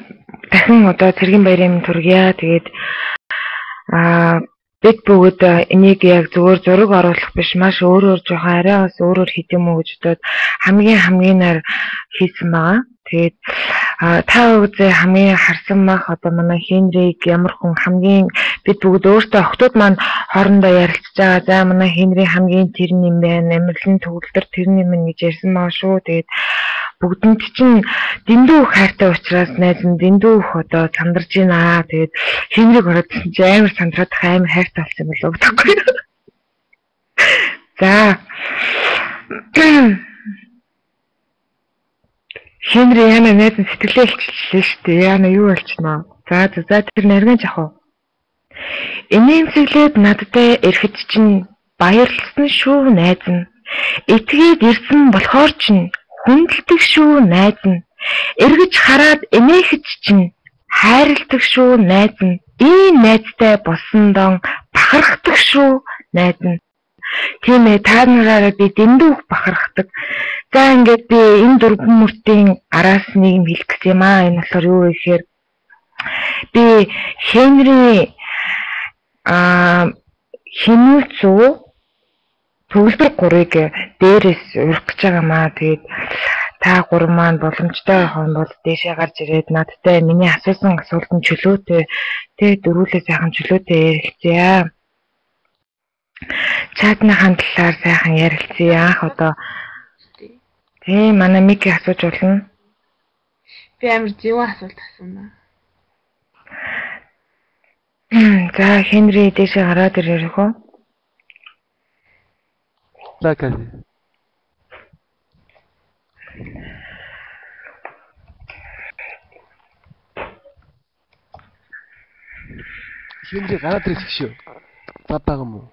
дахин одоо цэргийн баярын төргийа. Тэгээд бид бүгд энийг яг зөвөр зураг оруулах биш, маш өөрөөр жоохон арай бас өөрөөр хийдэм үү гэж бодоод хамгийн хийсэн байгаа. Тэгээд та бүгд хамгийн харсан мах одоо манай Хенриг ямар хүн хамгийн бид бүгд өөртөө охтууд маань хоорондоо ярилцж байгаа. За манай Хенри хамгийн тэр юм байна. Амьдралын төгөлдөр тэр юм гэж ярьсан байгаа шүү. Тэгээд бүгдэнд чинь дэндүү их хайртай учраас найз нь дэндүү их одоо сандарж байна. Тэгээд Хенриг ороод чинь амар сандраад амар хайртай болсон болов уу гэхгүй. За. Хенри яна найз нь сэтгэлээ илчлээ шүү дээ. Яна юу болчихноо. За тэр нарган жах уу. Инээмсэглээд надтай ирэхэд чинь баярлсан шүү найз нь. Итгээд ирсэн болохоор чинь хүндэлдэг шүү найз нь. Эргэж хараад инээхэж чинь хайрладаг шүү найз нь. Ийм найзтай болсон дон бахархдаг шүү найз нь. Тийм ээ, та нараараа би дэндүү бахархдаг. За ингээд би энэ дөрвөн мөртийн араас нэг юм хэлэх гэсэн юм аа. Энэ болохоор юу вэ гэхээр би Хенри хинүүцүү төгөлдөр 3-ыг дээрээс урих гэж байгаа маа. Тэгээд та гурав маань боломжтой байх юм бол дээшээ гарч ирээд надтай миний асуусан асуултанд чөлөөтэй дөрвөлээ сайхан чөлөөтэй ярилцъя. Чатныхаа талаар сайхан ярилцъя. Анх одоо тийм манай Мики асууж болно. Би амар зөв асуулт асууна. За Хенри дээшээ гараад ирэх үү? Лакай. Хенри гараад ирэх шүү. Бабаг юм уу?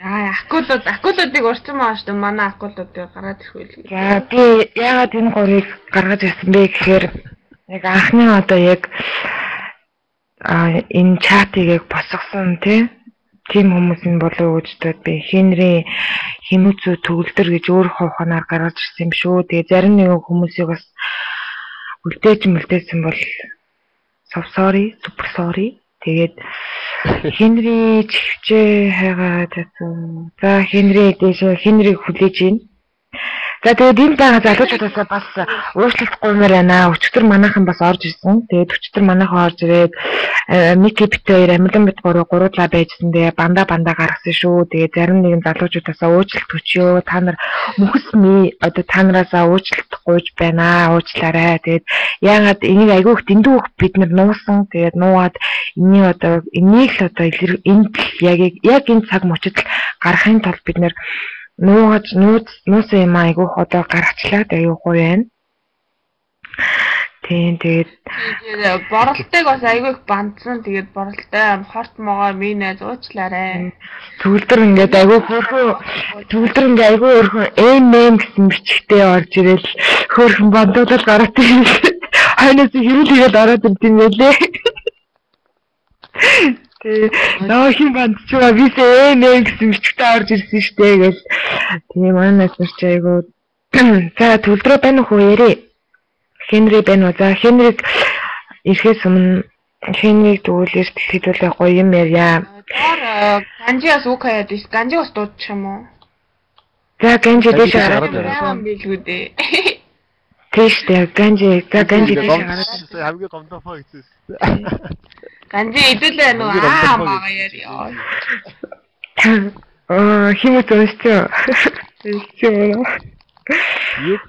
Акулуудыг урьсан байгаа шүү дээ. Манай акулуудыг гараад ирэх үйл. За би яагаад энэ гурыг гаргаж ирсэн бэ гэхээр яг анхны одоо яг энэ чатыг яг босгосон тийм хүмүүс нь болов гэж бодоод би Хенри хинүүцүү төгөлдөр гэж өөр хувханаар гаргаж ирсэн юм шүү. Тэгээ зарим нэгэн хүмүүсийг бас үлдээсэн бол super sorry. Тэгээд Хенри чивчээ хайгаад байсан. За Хенри дээшээ Хенриг хүлээж ийн. За тэгээд энэ байгаа залуучуудаас бас уучлалтгүй байна. Өчтөр манайхан бас орж ирсэн. Тэгээд өчтөр манайхан орж ирээд Мики бит хоёр амлан бит гурвуулаа байжсан. Тэгээ бандаа гаргасан шүү. Тэгээд зарим нэгэн залуучуудаас уучлалт өчөө. Та нар мөхсний одоо та нараасаа уучлалт гуйж байна. Уучлаарай. Тэгээд яагаад энийг айгүйх дэндүү бид нар нуусан. Тэгээд нуугаад энийг л энд яг энэ цаг мөчид гарахын тулд бид нар нуусан юм айгүйх одоо гаргачлаад аюугүй байна. Тийм тэгээд боролтыг бас айгүйх бандсан. Тэгээд боролтой хорт могоо минь зуучлаарай. Төгөлдөр ингээд айгүй өөрхөн нэм гэсэн бичгтэй орж ирэл хөөрхөн бандуудад гараад ирсэн. Хойноос хэрүүл хийгээд ороод ирдим байлээ. Наа хин банд ч ба бисээ нэм гэсэн бичгтэй орж ирсэн штэ гэл. Тийм манайс ч айгүй. За төгөлдрөө байна уу ярэ. Хенри байна уу? За Хенриг ирэхээс өмнө Хенриг тэгвэл хэдүүлээ гоё юм ярья. Ганжиас үг хаяад биш. Ганжи бас дуудчих юм уу? За Ганжи дэше гараад ирсэн билгүү дээ. Тийш дээ Ганжи дэше гараад. Хамгийн гомдофоо гэсэн. Ганжи идэлээ нөө мага ярьё. Химэт өсчөө. Юу?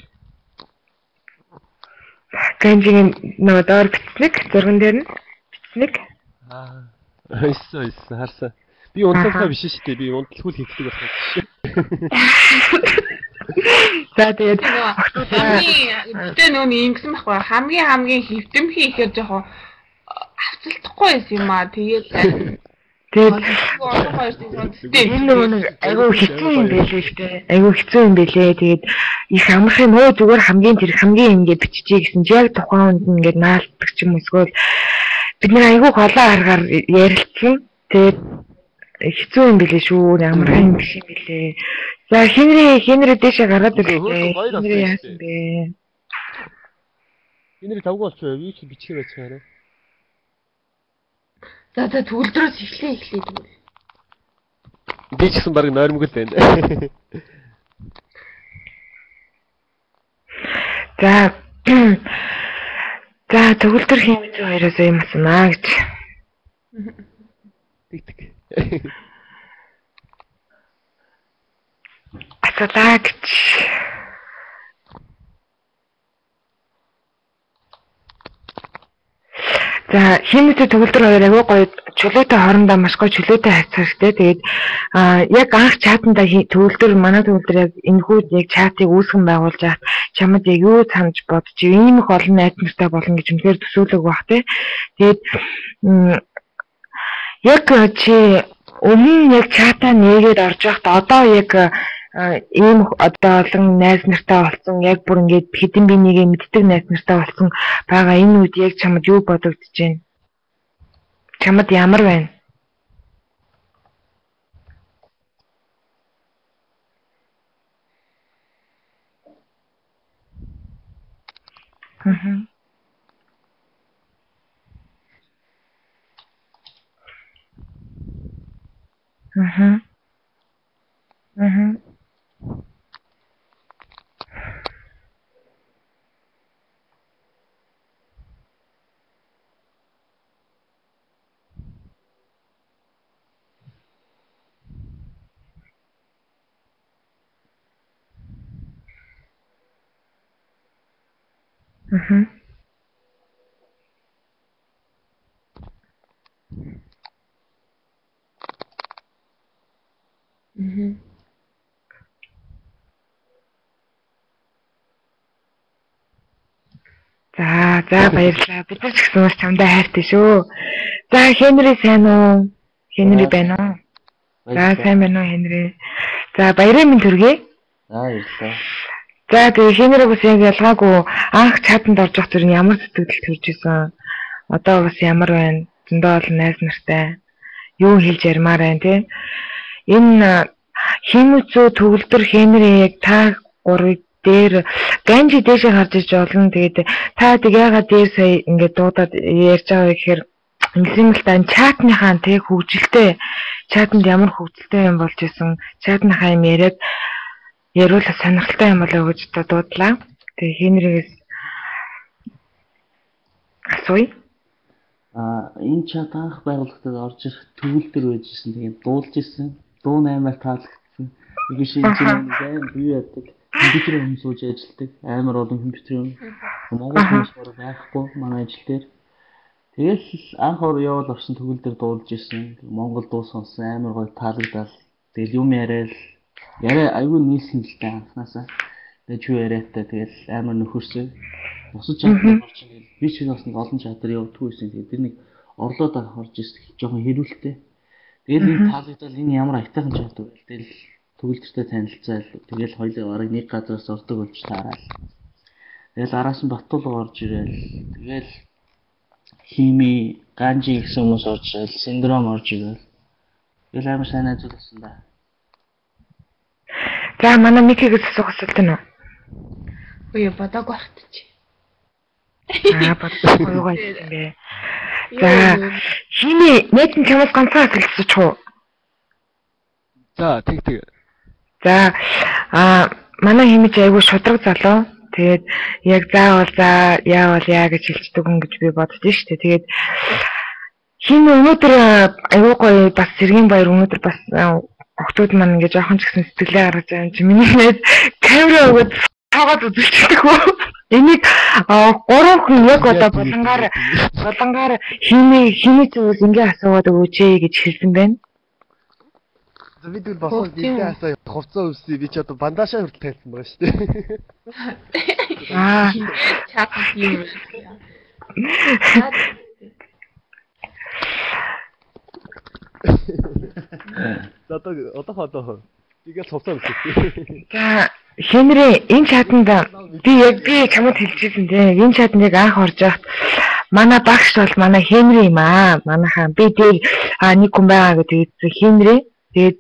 Ганжигийн нөө доор бичснэг зурган дээр нь бичснэг. Эсэ харсан. Би унталтаа биш шүү дээ. Би унталхуул хийдэг болох шүү. За тэгээд тэгээ нөө ингэсэн байхгүй хамгийн хэвтэмхий ихээр жоохон авцалтахгүй байсан юм аа. Тэгээд айгуу хэцүү юм байлээ. Тэгээд их амархан нөө зүгээр хамгийн ингээд биччихье гэсэн чи яг тухайн үнд ингээд наалддаг ч юм эсвэл бид нар айгуу голоо аргаар ярилцсан. Тэгээд хэцүү юм билээ шүү. Ямар юм биш юм билээ. За Хенри дэшээ гараад ирлээ. Хенри яасан бэ? Хенри тавгүй болчихоо. Би ч бичих байцгаарай. За төгөлдрөөс эхлээ тэгвэл. Би ч гэсэн баг нойрмог л байна. За төгөлдөр хэмжээ хоёроос юм асуунаа гэж. Тэг. Асуулаа гэж. За хэмжээ төгөлдөр хоёр агай гоё чөлөөтэй хоорондоо маш гоё чөлөөтэй хайцагчтэй. Тэгээд яг анх чатанда манай төгөлдөр яг энэхүү яг чатыг үүсгэн байгуулж яах чамд яг юу санаж бодож ийм их олон найз нартай болно гэж үнэхээр төсөөлөг баг тий. Тэгээд яг чи өмнө яг чатаа нээгээд орж байхад одоо яг ийм одоо олон найз нартай болсон яг бүр ингээд хэдэн бинийгээ мэддэг найз нартай болсон байгаа энэ үед яг чамд юу бодогдож байна? Чамд ямар байна? За баярлалаа. Бид ч гэсэн бас чамдаа хайртай шүү. За Хенри сайн уу? Хенри байна уу? За сайн байна уу Хенри? За баярын минь төргий. Баярлалаа. За тэгээ Хенри бас яг ялгаагүй анх чатанд орж явах зэрэг ямар сэтгэл төрж исэн. Одоо бас ямар байна? Зөндөө олон найз нартай. Юу хэлж ярмаар байна те? Энэ хэмүцүү төгөлдөр Хенри яг та гурыг дээр ганжи дэшээ харж иж болно. Тэгээд та яагаад дээр сая ингээд дуудаад ярьж байгаа гэхээр ингэсэн л тань чатныхаа тэг хөгжилтэй чатанд ямар хөгжилтэй юм болж исэн чатныхаа юм яриад яриула сонирхолтой юм болоо гэж дуудлаа. Тэгээ Хенригээс асууя. Энэ чат анх байгуулагдаад орж ирэх төгөлдөр байжсэн. Тэгээд дуулж ирсэн. Дуу наймаар таалагдсан. Нэг шинэ зам бий яадаг. Компьютер юм сууж ажилладаг. Амар олон компьютер юм. Монгол хүмүүс байхгүй манай ажил дээр. Тэгэл анх явал орсон төгөлдөр дуулж ирсэн. Монгол дуу сонсон амар гоё таалагдал. Тэгэл юм яриад айгүй нийлсэн л та анханасаа. Тэгээд юу яриатай тэгэл амар нөхөрсөн. Босож чадсан орч ингээл би ч бас нэг олон чадвар явуулдаг байсан. Тэгээд тэр нэг орлоод орж ирсэн жоохон хэрүүлтэй. Тэгэл энэ таалагдал энэ ямар айтайхан чадвар вэ? Тэгэл төгөлдөртэй танилцаал. Тэгэл хоёулаа бараг нэг газараас ордог болж таарал. Тэгэл араас нь Баттуулга орж ирээл. Тэгэл хими ганжи гэсэн хүмүүс орж ирээл. Синдром орж ирээл. Тэгэл амар сайн ажил болсон да. За манай Микигээс асуух асуулт нь. Ой бодог багтчих. Бодсон юу гэсэн бэ? За хими нэг нь чамд ганцхан асуулт уу? За тэг. За манай химиж айгүй шудраг залуу. Тэгээд яг заавал яавал гэж хэлчихдэг хүн гэж би бодож штэ. Тэгээд хими өнөөдөр айгүй гоё бас Сэргийн баяр өнөөдөр бас охтууд маань ингээ жоохон ч гэсэн сэтгэлээ гаргаж байгаа юм чи миний нэт камера өгөөд таагаад үзчихдэг үү? Энийг 3 хүн яг одоо болонгаар хими зүйлс ингээ асууад өгөөч гэж хэлсэн байна. Видео босоо дийсээ хувцас үсээ би ч одоо бандашаа хүртэл тайлсан байгаа шүү дээ. Чат юм. Одоо игээл хувцас үсээ. За Хенри энэ чатанд би чамд хэлчихсэн тийм энэ чатанд яг анх орж явахад манай багш бол манай Хенри юм аа. Манайхаа би дээр нэг хүн байгаа гэдэг Хенри. Тэгээд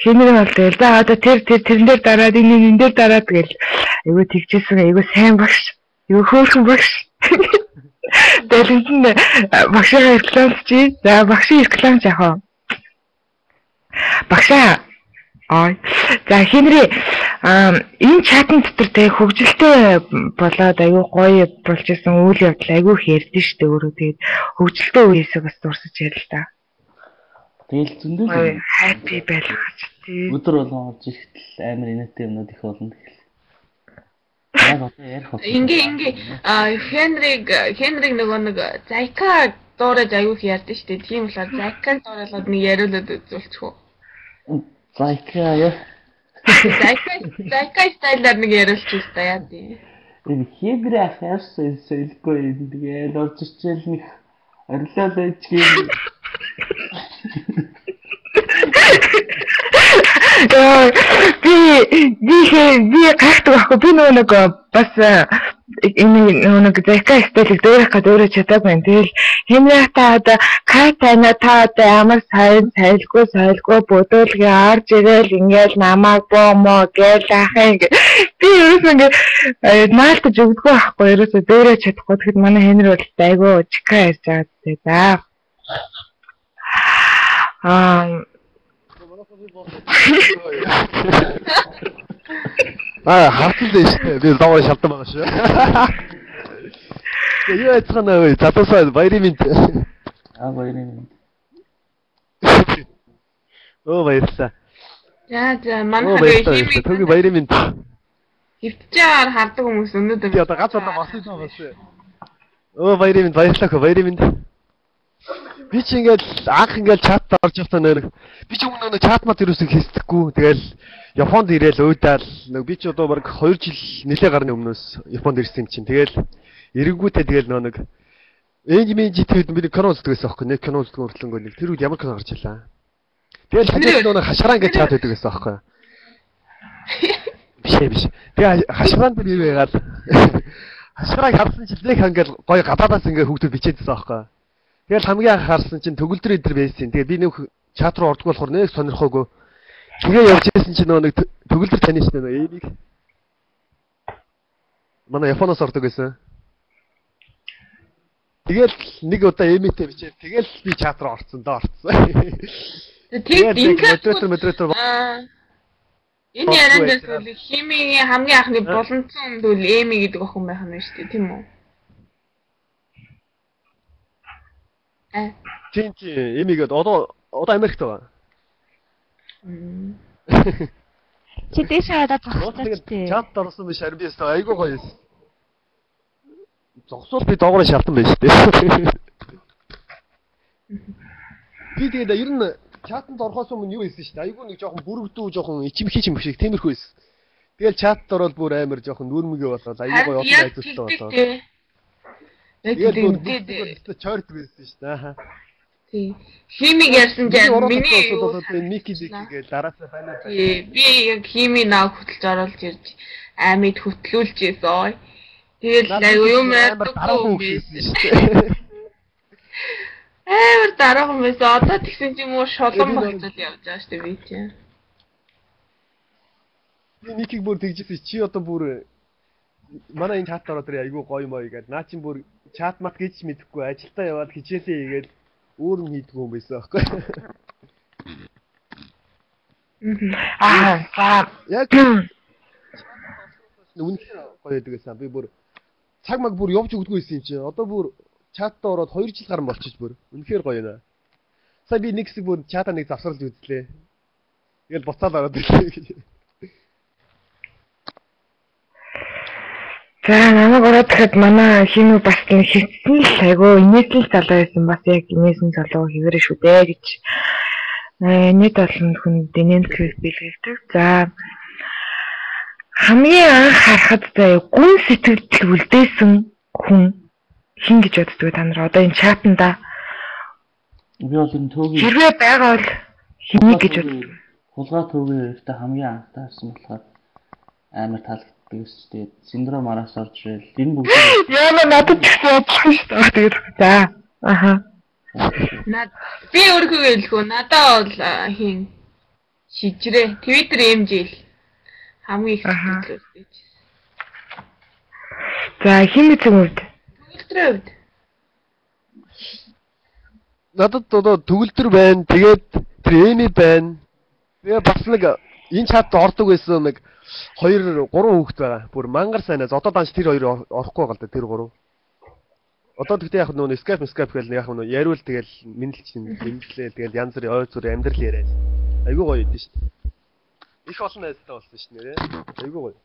Хенри бол тэгэл за одоо тэрэн дээр дараад энэ дээр дараад тэгэл айгүй тэгжсэн айгүй сайн багш. Айгүй хөөрхөн багш. Тэгэл энэ багшаа рекламч. За багшийн рекламч яах вэ? Багшаа за Хенри энэ чатн дотор тэг хөгжилтэй болоод аюу гоё болж исэн үйл явдал аюу их ярьдэн штэ өөрөө тэгээд хөгжилтэй үеэсээ бас дурсаж ярил л да. Тэгэл зөндөө happy байлгаач тий. өдөр болгон орж ирэхдээ амар инээтэй юмнууд их болно гэх. Яг одоо ярих уу. Ингээ Хенриг нөгөө нэг Зайка дуурайж аюу их ярьдэн штэ. Тийм болохоор Зайкаг дуураалаад нэг яриулаад үзүүлчих үү. Зайка яа. Зайка стайлаар нэг яриулчих та яа тий. Энэ Хенри ахаарсан сэлгүй юм тэгээ орж ирчихэл нэг орилоо байцгийн. Би гайхдаг байхгүй би нөгөө бас энэ нэг Зайка стайлыг дөөрөх гэдэг өөрөө чадаагүй юм. Тэгэл Хенри та одоо кайтана та одоо ямар сайлгүй бодуулгийн орж ирээл ингээл намайг бомоо гээл ахын би ерөөсөө ингээ наалтаж өгдөггүй байхгүй ерөөсөө дөөрөө чадахгүй. Тэгэхэд манай Хенри бол айгүй чика ярьж байгаа хартал дэш. Би даваа шалтан байгаа шүү. Юу яцгаана вэ? Татасаа баярын минь. Баярын. Баярлалаа. За манай химиг төг баярын минь. хөвтчээр хардаг хүмүүс өнөөдөр би одоо гац удаа болсон юм байна. Баярын минь баярлалаа минь. Би ч ингээд анх ингээд чат орж явахдаа нэр би ч өмнө чат мат юусэн хийсдэггүй. Тэгэл Японд ирээл уудаал би ч одоо баг 2 жил нэлээ гарны өмнөөс Японд ирсэн юм чинь. Тэгэл эрэнгүүтээ тэгэл нэг энжимэжитэд би кино үздэг байсан аахгүй. Нэг кино үздэг өртлөнгөө нэг тэр үед ямар кино гарч илаа. Тэгэл хажууд хашраа ингээд чат байдаг байсан аахгүй. Биш. Тэгээ хашраан дээр юу яагаад хашрааг харсан чинь нэг ингээд гоё гадаадаас ингээд хүүхдүүд бичээдсэн аахгүй. Тэгэл хамгийн анх харсан чинь төгөлдөр өдр байсан. Тэгээ би нэг чат руу ордог болохоор нэг сонирхоогүй. Тэгээ явж ирсэн чинь нэг төгөлдөр таних нэг энийг манай Японоос ордог байсан. Тэгэл нэг удаа эмэтэй бичээд тэгэл би чат руу орсон. Тэгээд модератор энэ ярандаас химийн хамгийн анхны боломжтой үндвэл эми гэдэг охин байх нь шүү дээ, тийм үү? Тийм эмигээд одоо Америкт байгаа. Чи дэшээ хадаад багтаач тий. Чат орсон биш харин би өстой айгуу гоё юм. Зогсвол би доогоор шалтан байна шүү дээ. Би тэгээд ер нь чатанд орохоос өмнө юу хийсэн шүү дээ. Айгуу нэг жоохон бүрэгдүү жоохон ичимхий юм шиг тиймэрхүү байсан. Тэгэл чатд ороод бүр амар жоохон нүрмэгээ болоод айгуу гоё ажиллаж болоод. Тэгээд чойрт байсан шүү дээ. Тий. Химиг ярьсан жаа миний Мики дэгээ дараасаа байна. Би яг хими наа хөтлж оруулж ирж амьд хөтлүүлж ийсэн. Тэгэл юм ярьдаггүй байсан шүү дээ. Амар дараахан байсан. Одоо тэгсэн ч юм уу шолон болцол явж байгаа шүү дээ би чинь. Би Никийг бүр тэгжсэн чи одоо бүр манай энэ чат ороод айгүй гоё мой гэдэг. Наа чин бүр чат мат гэж мэдэхгүй ажилдаа яваад хичээлээ хийгээд өөр юм хийдгүү юм байсан аахгүй. Яг үнэхээр гоё байдаг гэсэн. Би бүр цаг маг бүр явж өгдөггүй байсан юм чи. Одоо бүр чатд ороод 2 жил гарсан болчих бүр. Үнэхээр гоё наа. Сая би нэг хэсэг бүр чатаа нэг завсарлаж үзлээ. Тэгэл буцаад ороод ирлээ. За намайг ороод ирэхэд манай хинүү бас нэг хэцсэн л айгу инээсэн залуу байсан бас яг инээсэн залуу хэвээрээ шүү дээ гэж нийт олон хүн дэнэнтгэх бэлгэлдэг. За хамгийн анх харахад гүн сэтгэл үлдээсэн хүн хин гэж боддог та нар одоо энэ чатанда би бол энэ төөгийн хэрвээ байгаа бол хиний гэж боддог. Хулгай төөгийн хэрэгтэй хамгийн анх таарсан болохоор амар таалагддаг шүү дээ. Синдром араас орж ирэл энэ бүгд яа надад ч гэсэн бодсон шүү дээ. Тэгээд за. Аха. Би өөрийгөө хэлэхүү надаа бол хин шижрээ Twitter MJ хамгийн их төлөвлөж. За хин мэдсэн үед. Төгөлдрөө үед. Надад одоо төгөлдөр байна. Тэгээд Эми байна. Тэгээ бас нэг энэ чат ордог байсан нэг 2 3 хүүхэд байгаа. Бүр мангар сайнаас одоо данч тэр хоёр орохгүй байгаа л да тэр 3. Одоо тэгтээ яг нөгөө Skype гэхэл яг нөгөө яриул тэгэл мэдлээ тэгэл янз бүрийн ой зүр амьдрал яриад. Айгуу гоё идэв шүү дээ. Их олон найзтай болсон шүү нэрээ. Айгуу гоё.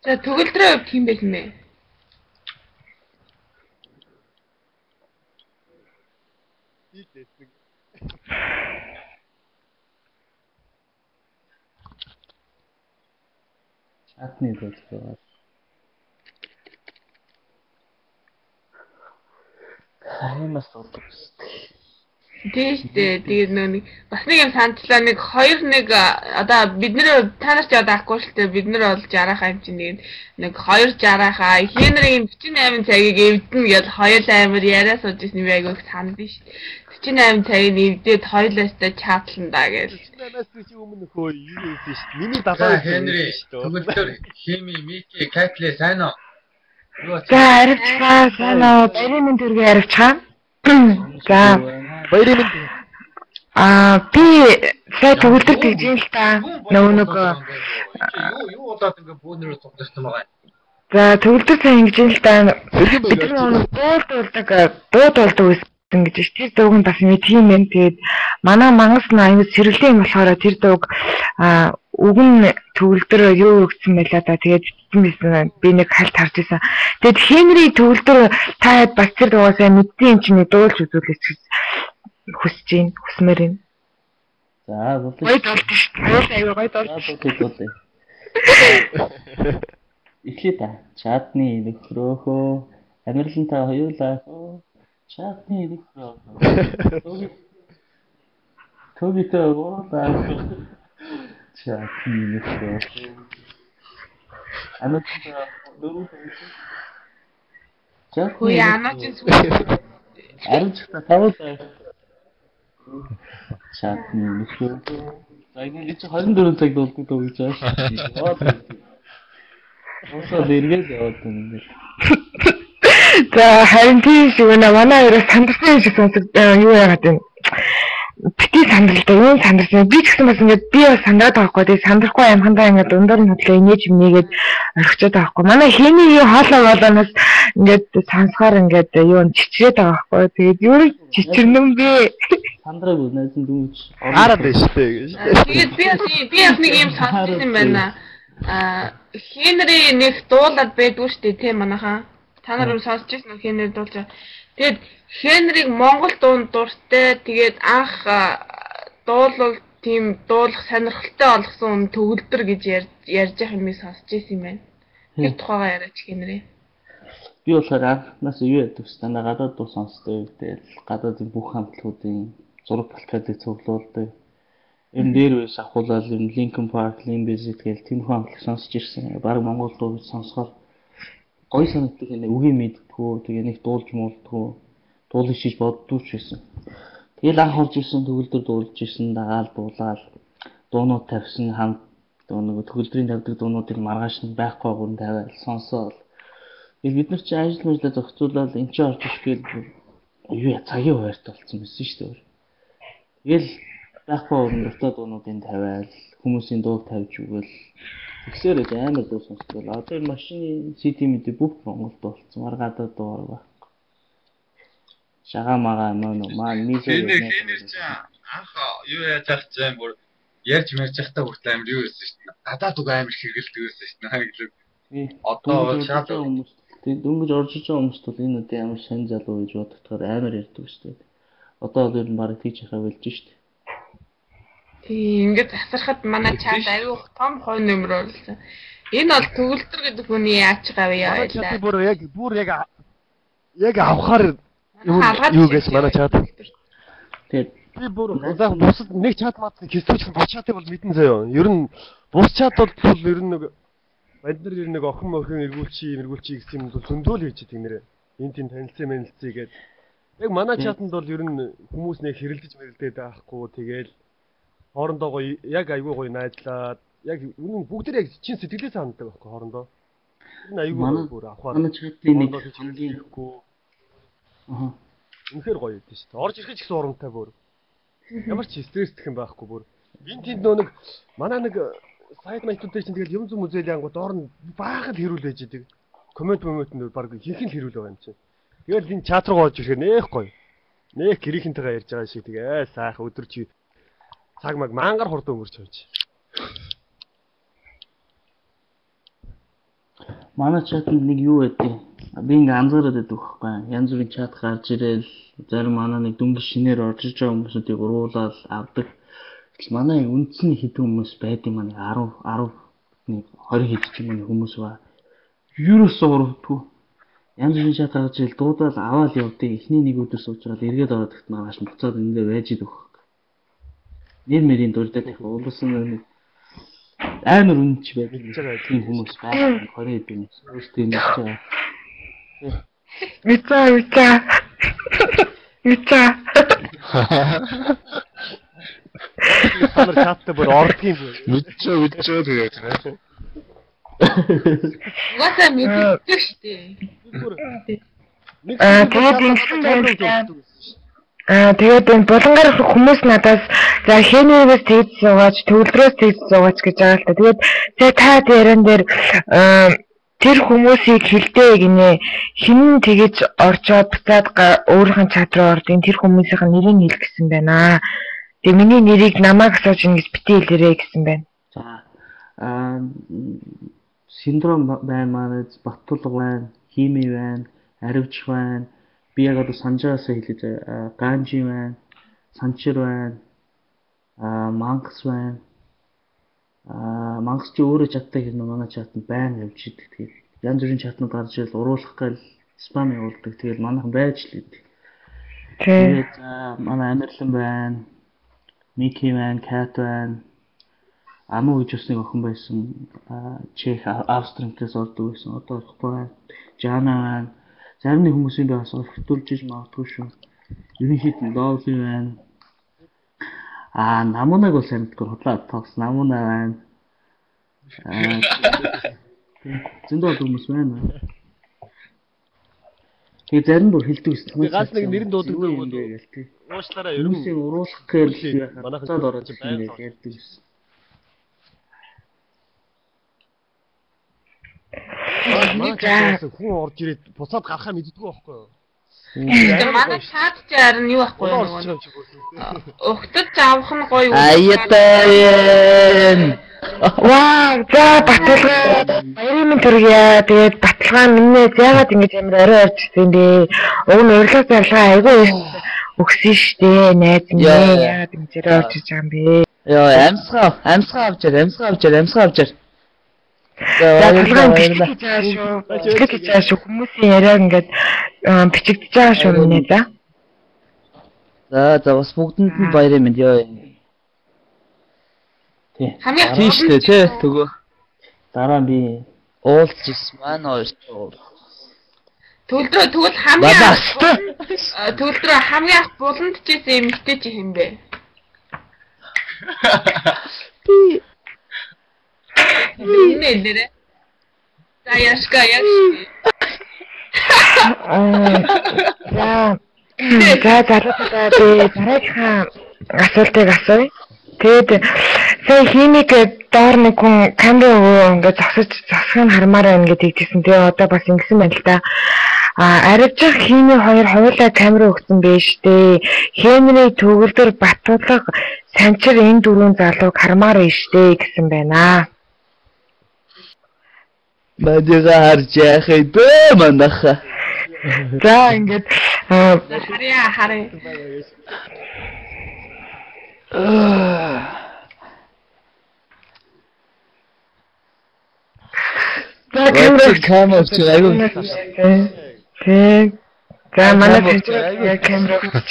За төгөлдрөө хэм байсан бэ? Атны дэвсээ. Хаймас болдог шүү дээ. Тэгээд нэг бас нэг юм сандлаа нэг 2 одоо бид нэр та нар ч одоо ахгүй шүү дээ бид нар бол 60-аа юм чинь нэг 2 60-аа Хенрийн 48 цагийг эвдэнэ гэж хоёул амир яриа сууж ирсэн юм айгүйх санд биш 48 цагийг эвдээд хоёулаастай чатлан даа гэж 48-аас чи өмнө хөө юу хийсэн шүү миний далаа Хенри төгөлдөр хими мики катле сайн уу За арилцгаа сайн уу баримын төргөө арилцгаа За баярын мэнд би сая төгөлдөр тэгж юм л та нөгөө юу удаад ингээ бүүнээр цугдсан байгаа. За төгөлдөр цаа ингэж юм л та бид нөгөө дуулдаг байсан гэж тэр дууг нь бас нэг тийм юм тэгээд манай мангас аюу сэргэлэн юм болохоор тэр дууг уг нь төгөлдөр юу өгсөн байлаа да тэгээд бичсэн би нэг хальт харж байсан. Тэгээд Хенри төгөлдөр та бас тэр дуугасаа мэдсэн юм чинь дуулж үзүүлээч гэж хүсэж байна. Хүсмээр байна. За болоо. Гоё дуулж шүү. Аюу гоё дуулж. Эхлэе та. Чатны нөхрөөхөө амирлантай хоёулаа. Чатны нөхрөө. Төгөлдөр гоолаа. Чатны нөхрөө. Амирлантай дөрөв. Хөөе амаач зүг. Аримчтай тавуулаа. Чатны нөхрөө. За ингэ чи 24 цаг дуулдаг дуу гэж байна. Осоо дэргээд яваад байна. За харин тийм шиг байна. Манай хоёроос сандарсан шиг юу яагаад вэ? Бити сандралтай юу сандарсан. Би ч гэсэн бас ингээд би бас сандраад байгаа хгүй. Тэгээ сандрахгүй амхандаа ингээд дундаар нь хөдлөө инээж юм нэгээд орхичод байгаа хгүй. Манай Хени хоолоо болоноос ингээд сансгаар ингээд юу чичрээд байгаа хгүй. Тэгээд юу чичирнэн бэ? Сандраг үнэсэн дүүж. Араад байна шүү дээ гэж. Тэгээд би бас нэг юм сонссон юм байна. Хенри нэг дуулаад байдгүй шүү дээ тийм манайхаа. Та нар сонсож ирсэн үү Хенри дуулж. Тэгээд Хенриг Монгол дуунд дуртай тэгээд анх дуулал тийм дуулах сонирхолтой болгосон төгөлдөр гэж ярьж байгаа юм сонсож ирсэн юм байна. Тэр тухайгаа яриач Хенри. Би болохоор анхнаас юу яддаг вэ? Танаа гадаад дуу сонсдог. Тэгээд гадаадын бүх хамтлагуудын зураг плакатыг цуглуулдаг. Энэ дээр биш ахуулаад Linkin Park, Limp Bizkit гэл тийм хамтлаг сонсож ирсэн. Бараг Монгол дуу гэж сонсохоор гоё санагддаг нэг үгийн мэдтгүү. Тэгээ нэг дуулж муулдгүү. Дуулах шиж боддгүй ч байсан. Тэгэл анх орж ирсэн төгөлдөр дуулж ирсэн дагаал дуулаад дуунууд тавьсан хамт нөгөө төгөлдрийн тавьдаг дуунуудыг маргааш нь байхгүй гүн тавиал сонсоол. Тэгэл бид нар чи ажил мэлээ зохицуулаад эн чинь орж ирэх гээл юу цагийн хуваарт болсон байсан шүү дээ. Тэгэл байхгүй гүн дуртай дуунуудыг тавиал хүмүүсийн дууг тавьж өгөөл тэгсээр амар дуу сонсдог. Одоо энэ машины CD мэдээ бүх Монголд болсон. Маргаадаа дуур ба. Шага мага маа нийт Хенри чи анх юу яаж ах чинь бүр ярьж мэрж захтаа хүртэл амар юу байсан шүү дээ. Гадаад үг амар хэрэгэлдэг байсан шүү дээ. Одоо шаардлагатай хүмүүс тийм дөнгөж орж иж байгаа хүмүүст бол энэ үдэ амар шин залуу гэж боддогоор амар ярьдаг шүү дээ. Одоо л ер нь барыг тийч хаа болж шүү дээ. Тийм ингээд засархад манай чат аюу том хой нөмөр болсон. Энэ бол төгөлдөр гэдэг хүний яач гавьяа байлаа. Бүр яг авахаар юу гэж манай чат. Тэгээд би бүр бусад нэг чат маадсан хэсгэж бус чатыг бол мэдэн заяа. Ер нь бус чат бол ер нь нэг бид нар ер нь нэг охин мохин эргүүлчий гэсэн юм бол зөндөөл хийж тийм нэрээ. Энд тийм танилцсан гээд. Яг манай чатанд бол ер нь хүмүүс нэг хэрэлдэж мэрэлдээд байхгүй. Тэгээл хоорондоо гоё яг айгүй гоё найзлаад яг үнэн бүгд яг чин сэтгэлээ санддаг байхгүй хоорондоо. Энэ айгүй бүр авахаар. Манай чатны нэг хамгийн үнэхээр гоё байдсан шүү дээ. Орж ирэхэд ч гэсэн урамтай бүр. Ямар ч стрессдэх юм байхгүй бүр. Энд тэнд нэг манай нэг сайд майтууд дээр чинь тэгэл юм зүм үзэл янгууд доор нь баахан хэрүүл байж идэг. Коммент нь баг ихэнх хэрүүл байгаа юм чинь. Тэгэл энэ чат руу орж ирэхээр нэх гоё. Нэх гэрийнхэнтэйгээ ярьж байгаа шиг тэгээ сайхан өдөр чи цаг маг мангар хурд өнгөрч байж. Манай чатанд нэг юу байдیں۔ Би ингээ анзаараад байдаг байхгүй. Янз бүрийн чат гарч ирээл зарим манай нэг дүнгийн шинээр орж иж байгаа хүмүүсүүдийг уруулаад авдаг. Тэгэл манай үндсний хэдэн хүмүүс байдаг маань 10 20 хэд ч юм хүмүүс ба. Юурээс урагдгүй. Янз бүрийн чат гарч ирэл дуудаад аваад явдیں۔ Эхний нэг өдөр суучраад эргээд ороод ихт мааш буцаад ингээ байж идэг байхгүй. Нэр дурдаад их уулсан нэг амар үнч байдаг. Тийм хүмүүс байна. 20 хэд хүмүүс. Өөртөө нэг чаа. Вица. Амар чаттай бүр ордгийн бүр. Вица тэгээд. Гасаа мэддэг штэ. Тэгээд энэ булангаар хүмүүс надаас за хэнийгээс тэгж суугаач төвлөрөөс тэгж суугаач гэж байгаа л та. Тэгээд та дээрэн дээр тэр хүмүүсийг хилдэ гинэ хин тэгж орчоод буцаад өөрийнх нь чат руу ордын тэр хүмүүсийн нэрийг хэл гэсэн байна. Тэгээ миний нэрийг намайг асууж ин гэж битээ хэлээрэй гэсэн байна. За синдром байна манай Баттулга байна, Хими байна, Аривч байна. Би яг одоо санжаасаа хэлээд Ганжи байна, Санчир байна, Мангас байна. Мангас чи өөрөө чаттай хэрнээ манай чатанд байн явж идэг. Тэгээд янз бүрийн чатнууд гарч ирэл уруулах гал спам явуулдаг. Тэгээд манайхан байж л идэг. Тэгээд манай Амирлан байна, Мики байна, Кат байна. Амуу гэж бас нэг охин байсан. Чех, Австринтээс ордог байсан. Одоо орохгүй байна. Жана байна. Зарим нэг хүмүүсийн бас орхитуулж иж магадгүй шүү. Ерөнхийдөө Лоули байна. Намунаг бол санагдгүй хотлоо тоос намуна байна. Зөндөө хүмүүс байна. Тэгээ зарим бүр хэлдэг гэсэн. Гал нэг нэрэн дуудаг юм гээл тий. Уушлаараа ерөнхийдөө уруулах гээл манайхад ороод байна гэдэг гэсэн. Хүн орж ирээд буцаад гарахаа мэддэггүй байхгүй юу? Манай чат чаар нь юу байхгүй юу? Өгтөд авах нь гоё үү? Аятай. Ваа, за баталгаа. Баярын төргийа. Тэгээд баталгаа минь яагаад ингэж амар орой орж ирсэн бэ? Уг нь урилга зарлагаа айгүй өгсөн штэ. Найз минь яагаад ингэж орж ирж байгаа юм бэ? Йоо, амсгаа авчаар. Бичигдэж байгаа шүү. Хүмүүсийн яриаг ингээд бичигдэж байгаа шүү минь да. За бас бүгдэнд нь баяр юм ёо. Тий. Хамгийн тийштэй тий төгөө. Дараа би уулзчихс маань хоёр. Тэгвэл хамгийн анх буланд чийсэн эмэгтэй чи хэм бэ? Нэрэ. Яшка. Дараагийн асуултыг асууя. Тэгээд сая химик доор нэг хүн камер өгөө ингээд зогсох нь хармаар байна гэдэг хэлсэн. Тэгээ одоо бас ингэсэн байна л да. Аривжих хими хоёр хоёулаа камер өгсөн байж тээ. Хенри төгөлдөр Баттулга Санчир энэ дөрвөн залууг хармаар байна штэ гэсэн байна. Мадига харж яхаа бэ манайха. За ингээд харъя. камер чайгуу. За манай камер өгч.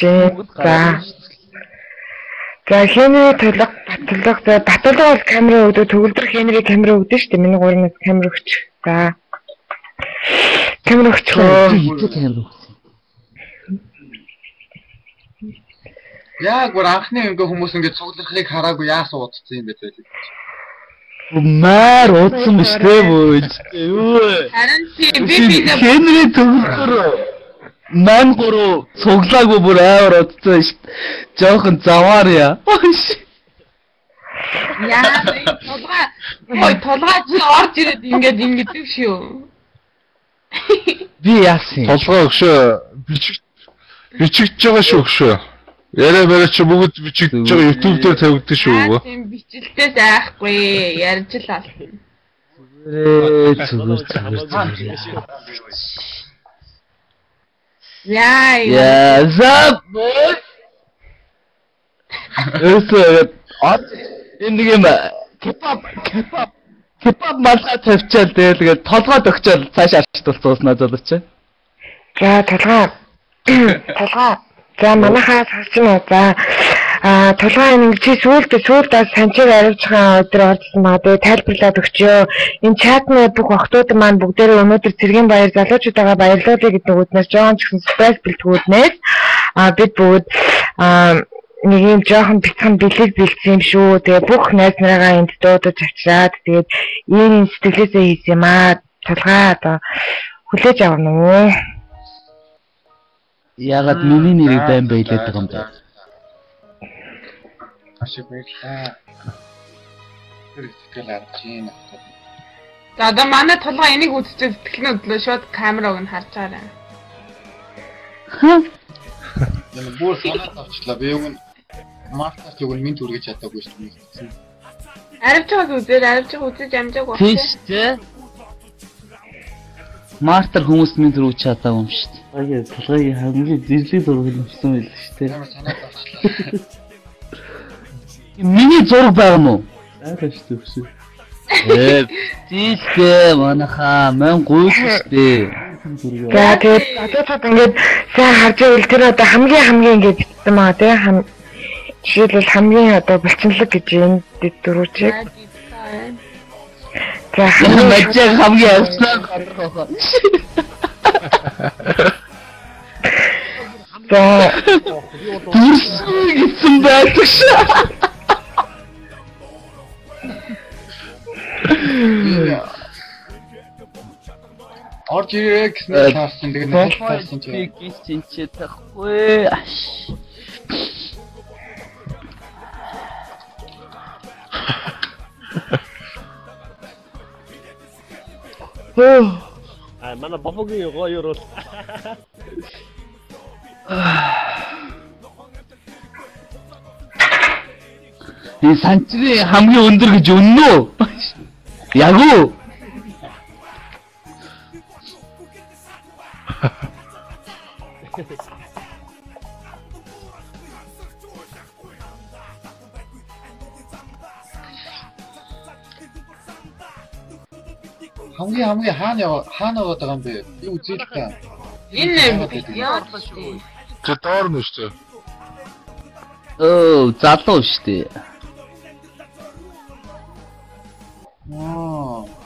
За Хенри Баттулга бол камер өгдөө төгөлдөр Хенри камер өгдөө шүү дээ. Миний гурнаас камер өгч. За Камер өгчөө. Камер. Яг бүр анхны ингээ хүмүүс ингээ цуглархыг хараагүй яасан удцсан юм бэ те. Маар удсан биш те бөөж. Юу. Харин би Хенри төгөлдөр ман гурав цуглаагүй бүр амар удсан ш. Жохон заваар яа. Яа, толгой чи орж ирээд ингэдэг шүү. Би яасан. Толгой өгшөө бичигдэж байгаа шүү өгшөө. Яриа барай чи бүгд бичигдэж байгаа YouTube дээр тавигдсан шүү. Тийм бичлэлтээс айхгүй ярьж л алсан. Зүгээр. Яа. Зап. Энэ юм кебаб малгай тавьчаал тэгээд толгойд өгчөөл цааш арчтуулсан золооч. За толгой. За манайхаа сонсчихно. За толгой ингэж сүүлдээ санчиг аривж байгаа өдөр орсон ба тэгээд тайлбарлаад өгчөө. Энэ чатны бүх охтууд маань бүгдээрээ өнөөдөр цэргийн баяр залуучуудаа баярлуулъя гэдэг үгнээс жоон ч гэсэн спайс бэлтгүүднээс бид бүгд нэг юм жоохон бэлтгэн бэлэг бэлдсэн юм шүү. Тэгээ бүх найз нараагаа энд дуудаж авчираад тэгээд ийм сэтгэлээсээ хийсэн юм аа. Толгой одоо хүлээж авна уу? Ягаад миний нэрийг байн байлаад байгаа юм бэ? Ашиг байлаа. Тэр сэтгэл авч юм. За одоо манай толгой энийг үзчихээ сэтгэлнээ өдлөө шууд камераг нь харж байгаа. Энэ бүр санаад авчлаа. Би юу Мартаас юу минь түргэж чадаагүй шүү дээ. Аривч үзэж амжаагүй. Тийш дээ. Мартер хүмүүс минь түргэж чадаагүй юм шүү дээ. Аа толгойн хамгийн зэрлэг зураг юмсан байл шүү дээ. Санаад авчлаа. Миний зураг байгаа мó? Аа шүү дээ. Тийш дээ манайхаа мэн гуйс шүү дээ. За тэгээд одоо ингээд сайн харж байвал тэр одоо хамгийн ингээд битсэн маа тий жишээлбэл хамгийн одоо булчинлаг гэж энэ дөрвчиг. За мажиг хамгийн авснаа гадархаа. За гисэн байдаг шээ. Орж ирээ гэснээр таарсан тэгээд таарсан ч би гисчин ч тахгүй. Манай бабогийн гоёр бол энэ санчрын хамгийн өндөр гэж үнэн үү? Яг уу? хамгийн хаана яваад байгаа юм бэ? Би үзээ л та. Энэ яа шүү. Тэ доорно шүү. Залуу шүү дээ. Аа.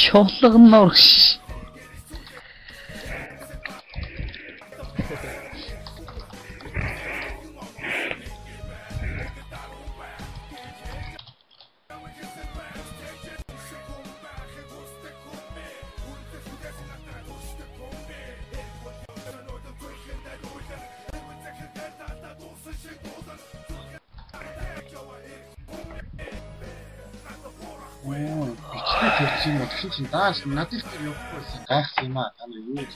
Шолгоноор Тэгсэн чинь дааш надад тэр явахгүй байсан гайхсан юм аа. Та юу гэж